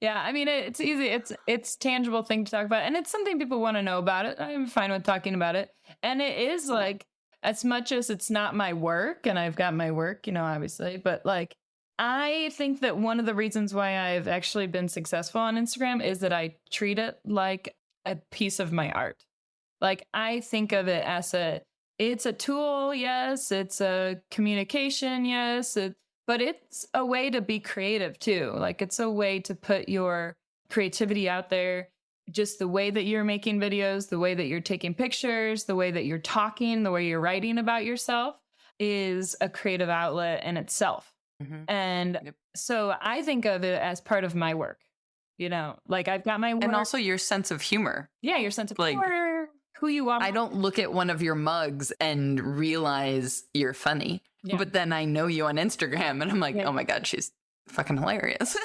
Yeah. I mean, it's easy. It's tangible thing to talk about, and it's something people want to know about it. I'm fine with talking about it. And it is like, as much as it's not my work, and I've got my work, obviously, but like, I think that one of the reasons why I've actually been successful on Instagram is that I treat it like a piece of my art. Like, I think of it as it's a tool, yes. It's a communication, yes. But it's a way to be creative too. Like, it's a way to put your creativity out there. Just the way that you're making videos, the way that you're taking pictures, the way that you're talking, the way you're writing about yourself is a creative outlet in itself. Mm-hmm. And so I think of it as part of my work. Like, I've got my work. And also your sense of humor. Yeah, your sense of humor. Who you are. I don't look at one of your mugs and realize you're funny, but then I know you on Instagram and I'm like, oh my God, she's fucking hilarious.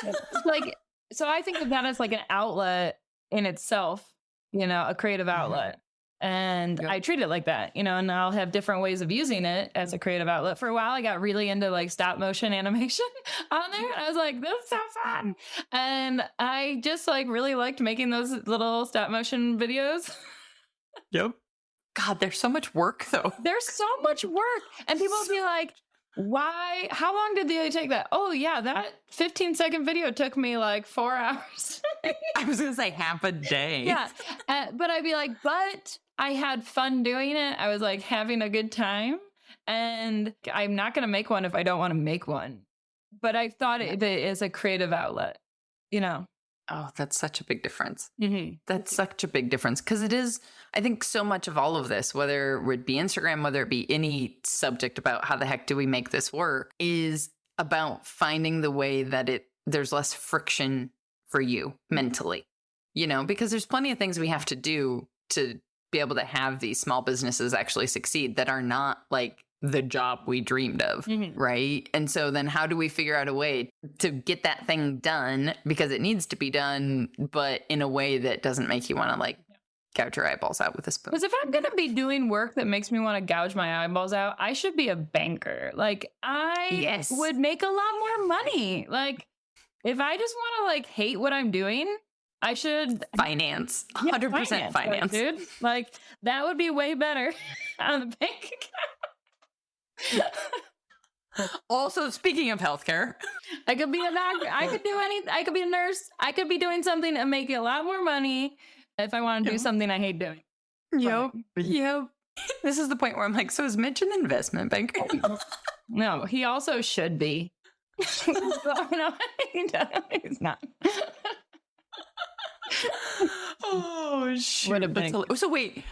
Like, so I think of that as like an outlet in itself. a creative outlet. And I treat it like that, and I'll have different ways of using it as a creative outlet. For a while, I got really into like stop motion animation on there. And I was like, this is so fun. And I just like really liked making those little stop motion videos. Yep. God, there's so much work though. There's so much work. And people will be like, why? How long did they take that? Oh, yeah, that 15-second video took me like 4 hours. I was going to say half a day. Yeah. But I'd be like, but I had fun doing it. I was like having a good time. And I'm not going to make one if I don't want to make one. But I thought it as a creative outlet, Oh, that's such a big difference. Mm-hmm. That's such a big difference because it is, I think so much of all of this, whether it be Instagram, whether it be any subject about how the heck do we make this work, is about finding the way that there's less friction for you mentally, because there's plenty of things we have to do to be able to have these small businesses actually succeed that are not like the job we dreamed of, right? And so then how do we figure out a way to get that thing done because it needs to be done, but in a way that doesn't make you want to like gouge your eyeballs out with a spoon? Because if I'm going to be doing work that makes me want to gouge my eyeballs out, I should be a banker. Like I would make a lot more money. Like if I just want to like hate what I'm doing, I should finance, 100% finance, dude. Like that would be way better on the bank account. Also, speaking of healthcare, I could be a doctor. I could do anything. I could be a nurse. I could be doing something and make a lot more money if I want to do something I hate doing. Yep. This is the point where I'm like, so is Mitch an investment banker? No, he also should be. No, he's not. Oh, shit. Would have been. So wait.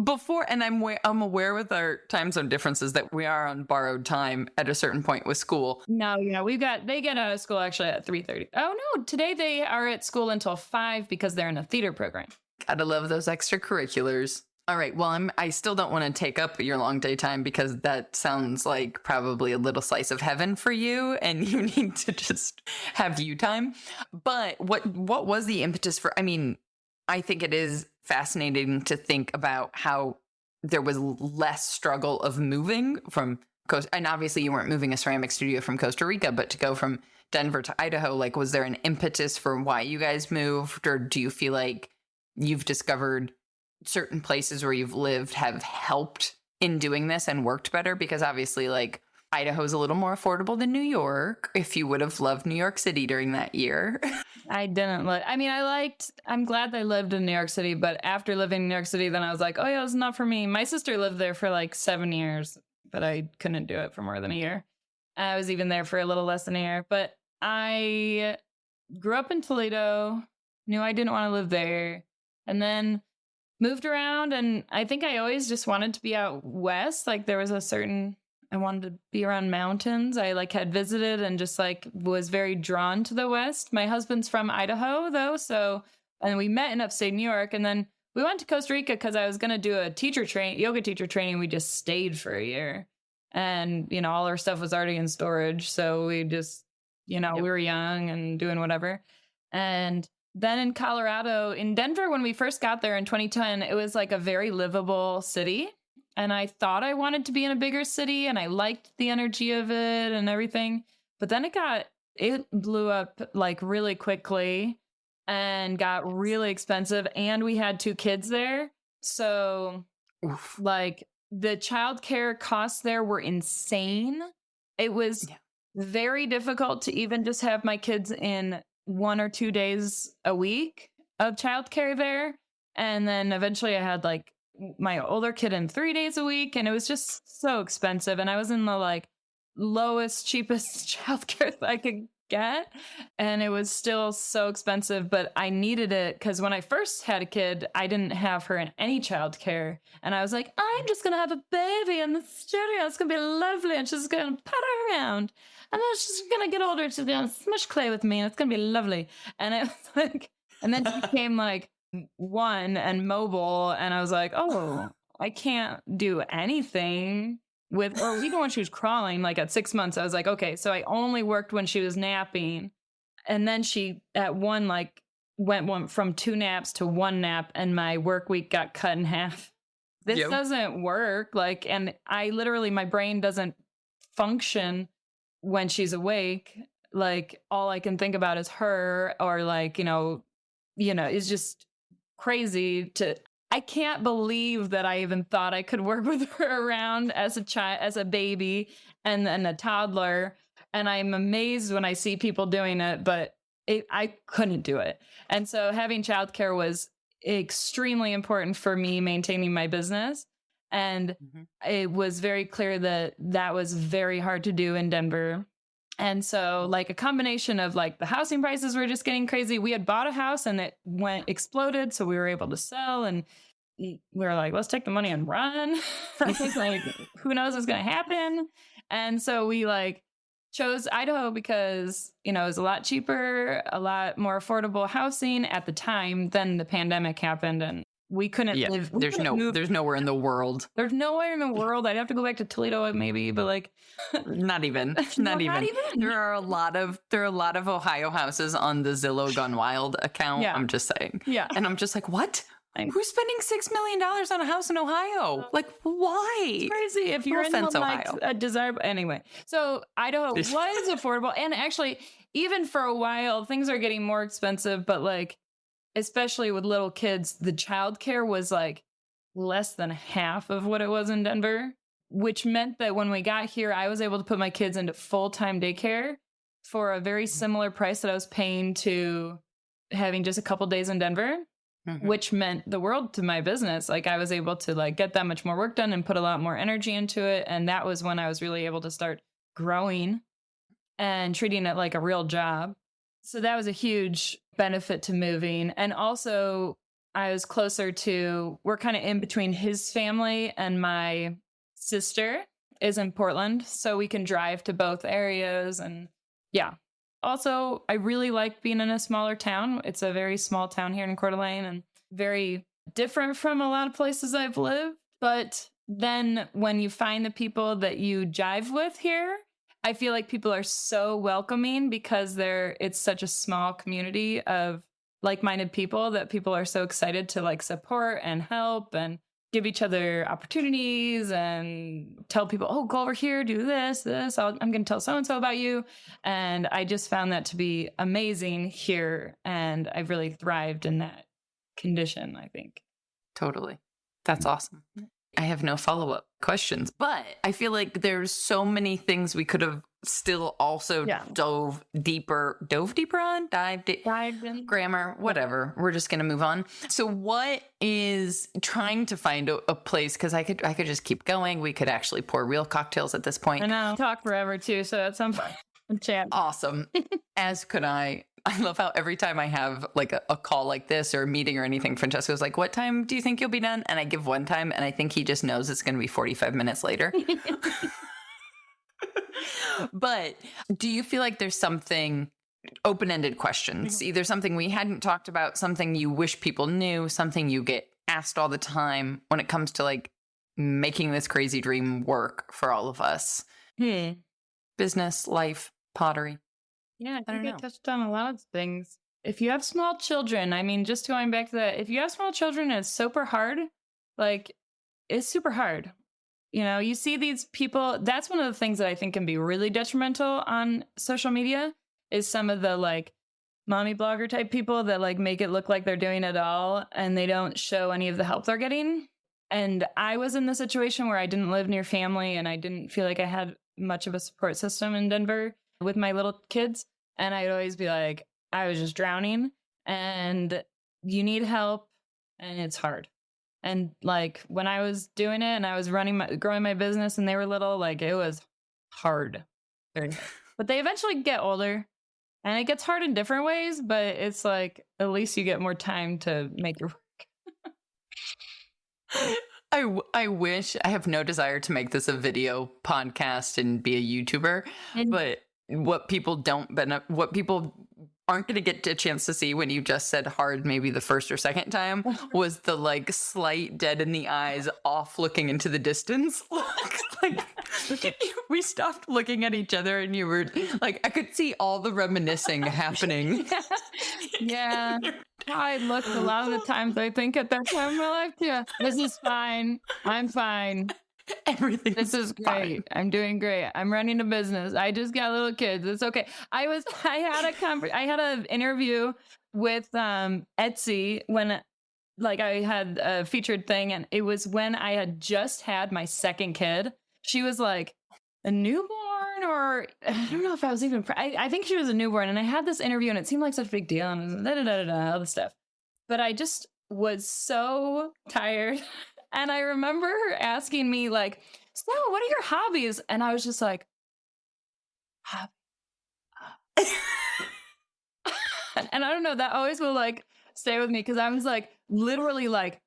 Before, and I'm aware with our time zone differences that we are on borrowed time at a certain point with school. No, yeah, they get out of school actually at 3:30. Oh no, today they are at school until 5 because they're in a theater program. Gotta love those extracurriculars. All right, well, I still don't want to take up your long day time because that sounds like probably a little slice of heaven for you, and you need to just have you time. But what was the impetus for? I mean, I think it is fascinating to think about how there was less struggle of moving from Costa, and obviously you weren't moving a ceramic studio from Costa Rica, but to go from Denver to Idaho, like, was there an impetus for why you guys moved, or do you feel like you've discovered certain places where you've lived have helped in doing this and worked better? Because obviously, like, Idaho's a little more affordable than New York, if you would have loved New York City during that year. I didn't I'm glad I lived in New York City, but after living in New York City, then I was like, oh yeah, it's not for me. My sister lived there for like 7 years, but I couldn't do it for more than a year. I was even there for a little less than a year, but I grew up in Toledo, knew I didn't want to live there, and then moved around. And I think I always just wanted to be out west. Like there was I wanted to be around mountains. I like had visited and just like was very drawn to the West. My husband's from Idaho though. And we met in upstate New York, and then we went to Costa Rica because I was going to do a yoga teacher training. We just stayed for a year, and, all our stuff was already in storage. So we just, we were young and doing whatever. And then in Denver, when we first got there in 2010, it was like a very livable city. And I thought I wanted to be in a bigger city, and I liked the energy of it and everything. But then it blew up like really quickly and got really expensive. And we had 2 kids there. So like the childcare costs there were insane. It was very difficult to even just have my kids in 1 or 2 days a week of childcare there. And then eventually I had like my older kid in 3 days a week, and it was just so expensive. And I was in the like lowest, cheapest childcare that I could get, and it was still so expensive, but I needed it because when I first had a kid, I didn't have her in any childcare, and I was like, I'm just gonna have a baby in the studio. It's gonna be lovely, and she's gonna putter around, and then she's gonna get older. She's gonna smush clay with me, and it's gonna be lovely. And it was like, and then she became like 1 and mobile, and I was like, oh, I can't do anything with, or even when she was crawling, like at 6 months, I was like, okay, so I only worked when she was napping. And then she at 1, like went from 2 naps to 1 nap and my work week got cut in half. This Yep. doesn't work. Like, and I literally, my brain doesn't function when she's awake. Like, all I can think about is her, or like, it's just crazy I can't believe that I even thought I could work with her around as a child, as a baby, and then a toddler. And I'm amazed when I see people doing it, but I couldn't do it. And so having childcare was extremely important for me maintaining my business. And it was very clear that that was very hard to do in Denver. And so like a combination of like the housing prices were just getting crazy. We had bought a house and it exploded. So we were able to sell, and we were like, let's take the money and run. Like, who knows what's going to happen? And so we like chose Idaho because, it was a lot cheaper, a lot more affordable housing at the time. Then the pandemic happened and we couldn't live. There's nowhere in the world. There's nowhere in the world. I'd have to go back to Toledo maybe, but like not even. Not even. There are a lot of Ohio houses on the Zillow Gone Wild account. Yeah. I'm just saying. Yeah. And I'm just like, what? Who's spending $6 million on a house in Ohio? Like, why? It's crazy. If you're No in offense, like Ohio. a desirable, anyway. So Idaho was affordable, and actually, even for a while, things are getting more expensive. But like, especially with little kids, the childcare was like less than half of what it was in Denver, which meant that when we got here, I was able to put my kids into full-time daycare for a very similar price that I was paying to having just a couple days in Denver. Which meant the world to my business. Like, I was able to like get that much more work done and put a lot more energy into it. And that was when I was really able to start growing and treating it like a real job. So that was a huge benefit to moving. And also I was we're kind of in between his family, and my sister is in Portland. So we can drive to both areas. And yeah. Also, I really like being in a smaller town. It's a very small town here in Coeur d'Alene and very different from a lot of places I've lived. But then when you find the people that you jive with here, I feel like people are so welcoming because it's such a small community of like-minded people that people are so excited to like support and help and give each other opportunities and tell people, oh, go over here, do this. I'm going to tell so-and-so about you. And I just found that to be amazing here. And I've really thrived in that condition, I think. Totally. That's awesome. I have no follow-up questions, but I feel like there's so many things we could have still also dived deeper on, dived in. Grammar, whatever. We're just going to move on. So what is trying to find a place? Because I could just keep going. We could actually pour real cocktails at this point. I know. Talk forever too. So at some point, chat. Awesome. As could I. I love how every time I have like a call like this or a meeting or anything, Francesco's like, what time do you think you'll be done? And I give one time, and I think he just knows it's going to be 45 minutes later. But do you feel like there's something, open-ended questions, either something we hadn't talked about, something you wish people knew, something you get asked all the time when it comes to like making this crazy dream work for all of us? Business, life, pottery. Yeah, I think I touched on a lot of things. If you have small children, I mean, just going back to that, if you have small children and it's super hard, like, it's super hard. You see these people, that's one of the things that I think can be really detrimental on social media is some of the like mommy blogger type people that like make it look like they're doing it all and they don't show any of the help they're getting. And I was in the situation where I didn't live near family and I didn't feel like I had much of a support system in Denver with my little kids. And I'd always be like, I was just drowning and you need help and it's hard. And like when I was doing it and I was growing my business and they were little, like it was hard. But they eventually get older and it gets hard in different ways, but it's like, at least you get more time to make your work. I wish, I have no desire to make this a video podcast and be a YouTuber, but what people aren't going to get a chance to see when you just said hard maybe the first or second time was the like slight dead in the eyes off looking into the distance like We stopped looking at each other and you were like, I could see all the reminiscing happening. Yeah. I looked a lot of the times, I think, at that time in my life. Yeah. This is fine. I'm fine. Everything. This is great. I'm doing great. I'm running a business. I just got little kids. It's okay. I had an interview with Etsy when like I had a featured thing, and it was when I had just had my second kid. She was like a newborn, or I don't know if I was even I think she was a newborn, and I had this interview and it seemed like such a big deal and all this stuff. But I just was so tired. And I remember her asking me, like, so what are your hobbies? And I was just like, and I don't know, that always will like stay with me, because I was like, literally like,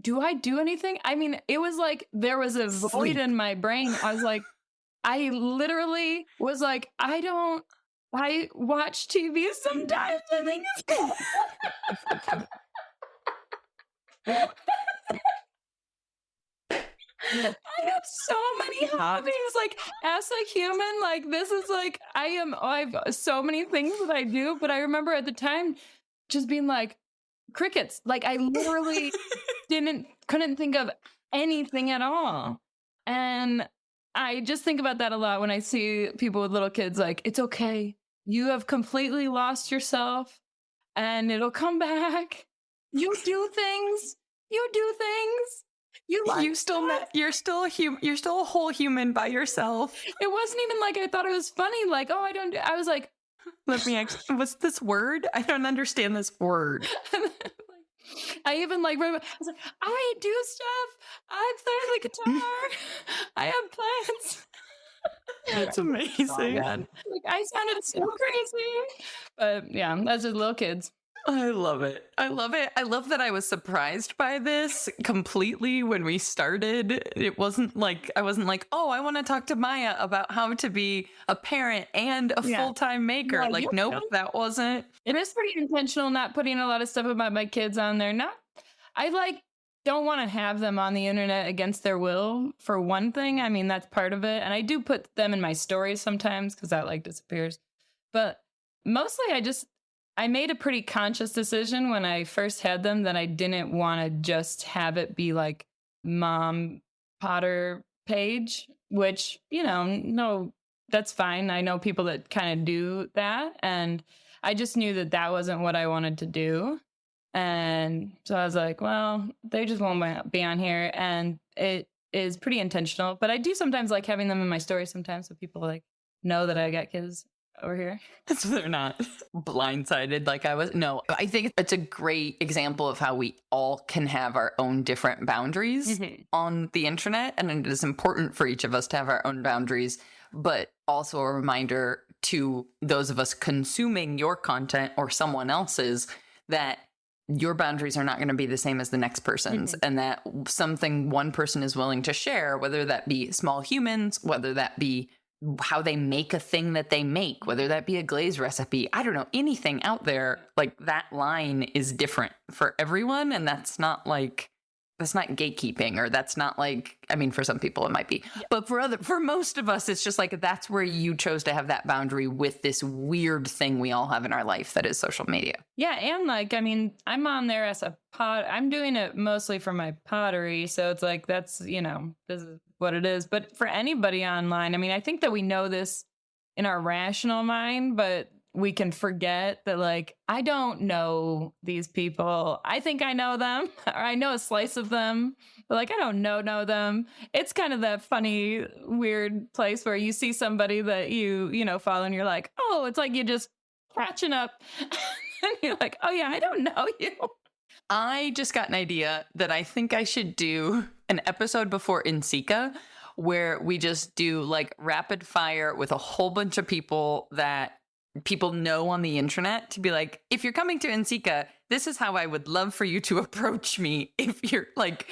do I do anything? I mean, it was like there was a void in my brain. I was like, I literally was like, I watch TV sometimes. I think it's I have so many hobbies. Like, as a human, like, this is like, I have so many things that I do. But I remember at the time just being like, crickets. Like, I literally couldn't think of anything at all. And I just think about that a lot when I see people with little kids. Like, it's okay. You have completely lost yourself and it'll come back. You do things. You're still a whole human by yourself. It wasn't even like I thought it was funny. Like, oh, I was like, let me what's this word? I don't understand this word. I even like, I was like, I do stuff. I play the guitar. I have plans. That's amazing. Like, I sounded so crazy. But yeah, that's just little kids. I love it. I love that I was surprised by this completely when we started. It wasn't like, I wasn't like, oh, I want to talk to Maya about how to be a parent and a full-time maker. Yeah, like, nope, that wasn't. It is pretty intentional not putting a lot of stuff about my kids on there. I like don't want to have them on the internet against their will, for one thing. I mean, that's part of it. And I do put them in my stories sometimes because that like disappears. But mostly I made a pretty conscious decision when I first had them that I didn't want to just have it be like Mom Potter page, which, no, that's fine. I know people that kind of do that. And I just knew that wasn't what I wanted to do. And so I was like, well, they just won't be on here. And it is pretty intentional. But I do sometimes like having them in my stories sometimes, so people like know that I got kids over here. So they're not blindsided like I was. No, I think it's a great example of how we all can have our own different boundaries on the internet. And it is important for each of us to have our own boundaries, but also a reminder to those of us consuming your content or someone else's that your boundaries are not going to be the same as the next person's, and that something one person is willing to share, whether that be small humans, whether that be how they make a thing that they make, whether that be a glaze recipe, I don't know, anything out there, like that line is different for everyone. And that's not gatekeeping, or that's not like, I mean, for some people it might be, but for most of us, it's just like, that's where you chose to have that boundary with this weird thing we all have in our life that is social media. Yeah. And like, I mean, I'm on there as a I'm doing it mostly for my pottery. So it's like, that's, this is what it is. But for anybody online, I mean, I think that we know this in our rational mind, but we can forget that, like, I don't know these people. I think I know them, or I know a slice of them, but like, I don't know them. It's kind of that funny, weird place where you see somebody that you follow, and you're like, oh, it's like you just catching up. And you're like, oh yeah, I don't know you. I just got an idea that I think I should do an episode before Insika, where we just do like rapid fire with a whole bunch of people that people know on the internet, to be like, if you're coming to Insika, this is how I would love for you to approach me. If you're like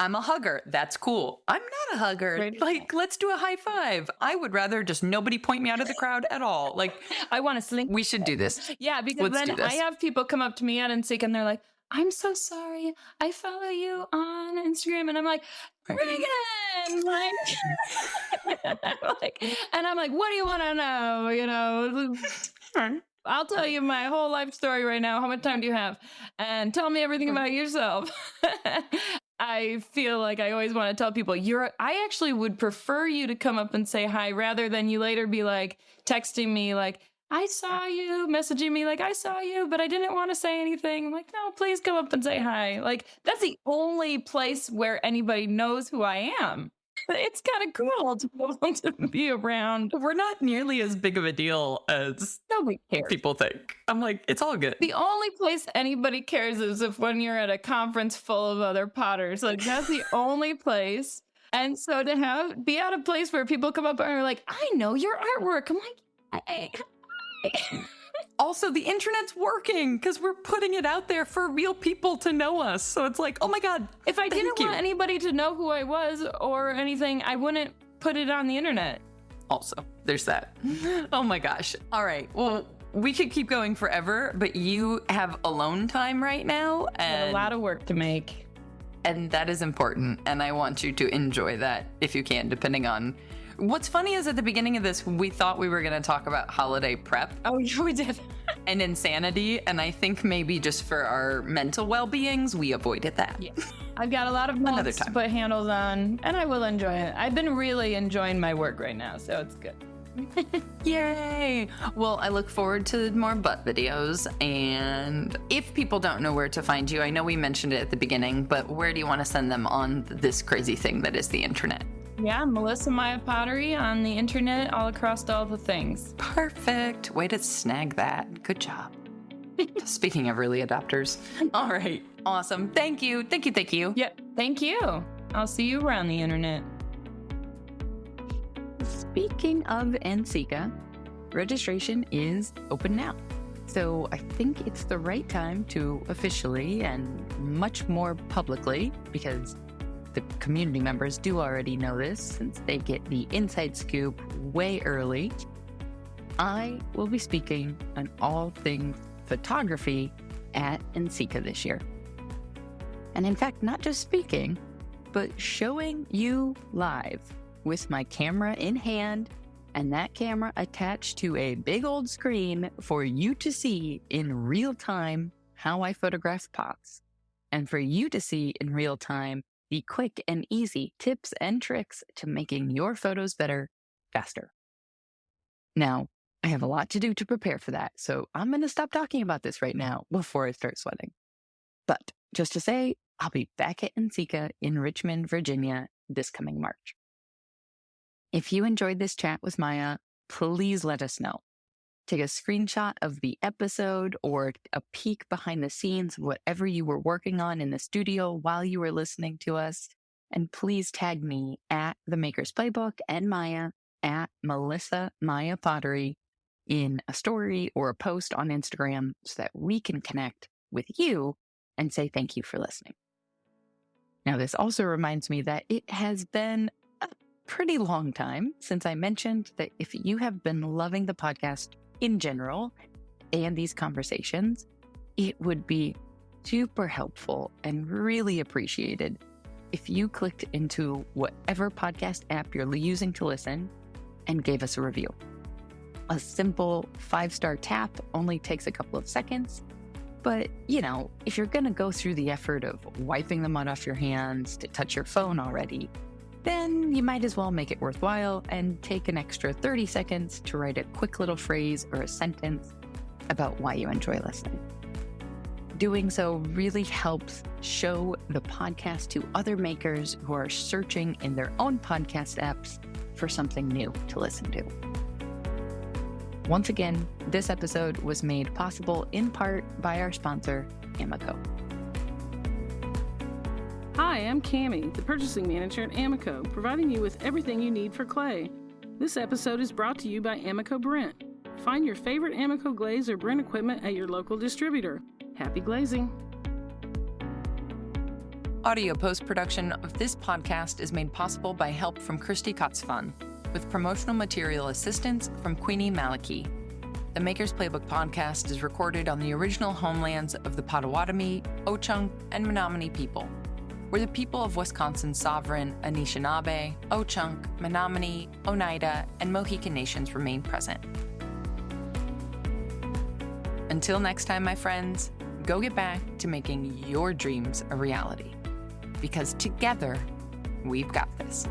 I'm a hugger, that's cool. I'm not a hugger. Right. Like, let's do a high five. I would rather just nobody point me out of the crowd at all. Like, I want to slink. We should do this. Yeah, because then I have people come up to me at Insika and they're like, I'm so sorry, I follow you on Instagram. And I'm like, Reagan, like, And I'm like, what do you want to know? You know, I'll tell you my whole life story right now. How much time do you have? And tell me everything about yourself. I feel like I always want to tell people, I actually would prefer you to come up and say hi rather than you later be like texting me like, I saw you, messaging me like, I saw you, but I didn't want to say anything. I'm like, no, please come up and say hi. Like, that's the only place where anybody knows who I am. It's kind of cool to be able to be around. We're not nearly as big of a deal as Nobody cares. people think. I'm like, it's all good. The only place anybody cares is if when you're at a conference full of other potters. Like, that's the only place. And so to be at a place where people come up and are like, I know your artwork. I'm like, Also, the internet's working because we're putting it out there for real people to know us. So it's like, oh my God. If I didn't want anybody to know who I was or anything, I wouldn't put it on the internet. Also, there's that. Oh my gosh. All right. Well, we could keep going forever, but you have alone time right now. I have a lot of work to make. And that is important. And I want you to enjoy that if you can, depending on. What's funny is at the beginning of this, we thought we were going to talk about holiday prep. Oh, yeah, we did. And insanity. And I think maybe just for our mental well-beings, we avoided that. Yeah. I've got a lot of months to put handles on, and I will enjoy it. I've been really enjoying my work right now, so it's good. Yay! Well, I look forward to more butt videos. And if people don't know where to find you, I know we mentioned it at the beginning, but where do you want to send them on this crazy thing that is the internet? Yeah, Melissa Maya Pottery on the internet, all across all the things. Perfect. Way to snag that. Good job. Speaking of early adopters. All right. Awesome. Thank you. Thank you. Thank you. Yep. Thank you. I'll see you around the internet. Speaking of NCECA, registration is open now. So I think it's the right time to officially and much more publicly, because the community members do already know this since they get the inside scoop way early. I will be speaking on all things photography at NCECA this year. And in fact, not just speaking, but showing you live with my camera in hand and that camera attached to a big old screen for you to see in real time how I photograph pots, and for you to see in real time the quick and easy tips and tricks to making your photos better, faster. Now, I have a lot to do to prepare for that, so I'm going to stop talking about this right now before I start sweating. But just to say, I'll be back at NCECA in Richmond, Virginia this coming March. If you enjoyed this chat with Maya, please let us know. Take a screenshot of the episode or a peek behind the scenes of whatever you were working on in the studio while you were listening to us. And please tag me at The Maker's Playbook and Maya at Melissa Maya Pottery in a story or a post on Instagram so that we can connect with you and say thank you for listening. Now, this also reminds me that it has been a pretty long time since I mentioned that if you have been loving the podcast in general and these conversations, it would be super helpful and really appreciated if you clicked into whatever podcast app you're using to listen and gave us a review. A simple 5-star tap only takes a couple of seconds, but if you're going to go through the effort of wiping the mud off your hands to touch your phone already, then you might as well make it worthwhile and take an extra 30 seconds to write a quick little phrase or a sentence about why you enjoy listening. Doing so really helps show the podcast to other makers who are searching in their own podcast apps for something new to listen to. Once again, this episode was made possible in part by our sponsor, Amico. Hi, I'm Cammie, the purchasing manager at Amico, providing you with everything you need for clay. This episode is brought to you by Amico Brent. Find your favorite Amico glaze or Brent equipment at your local distributor. Happy glazing! Audio post-production of this podcast is made possible by help from Christy Kotzfan, with promotional material assistance from Queenie Maliki. The Maker's Playbook podcast is recorded on the original homelands of the Potawatomi, Ho-Chunk, and Menominee people. where the people of Wisconsin's sovereign Anishinaabe, Ho-Chunk, Menominee, Oneida, and Mohican nations remain present. Until next time, my friends, go get back to making your dreams a reality. Because together, we've got this.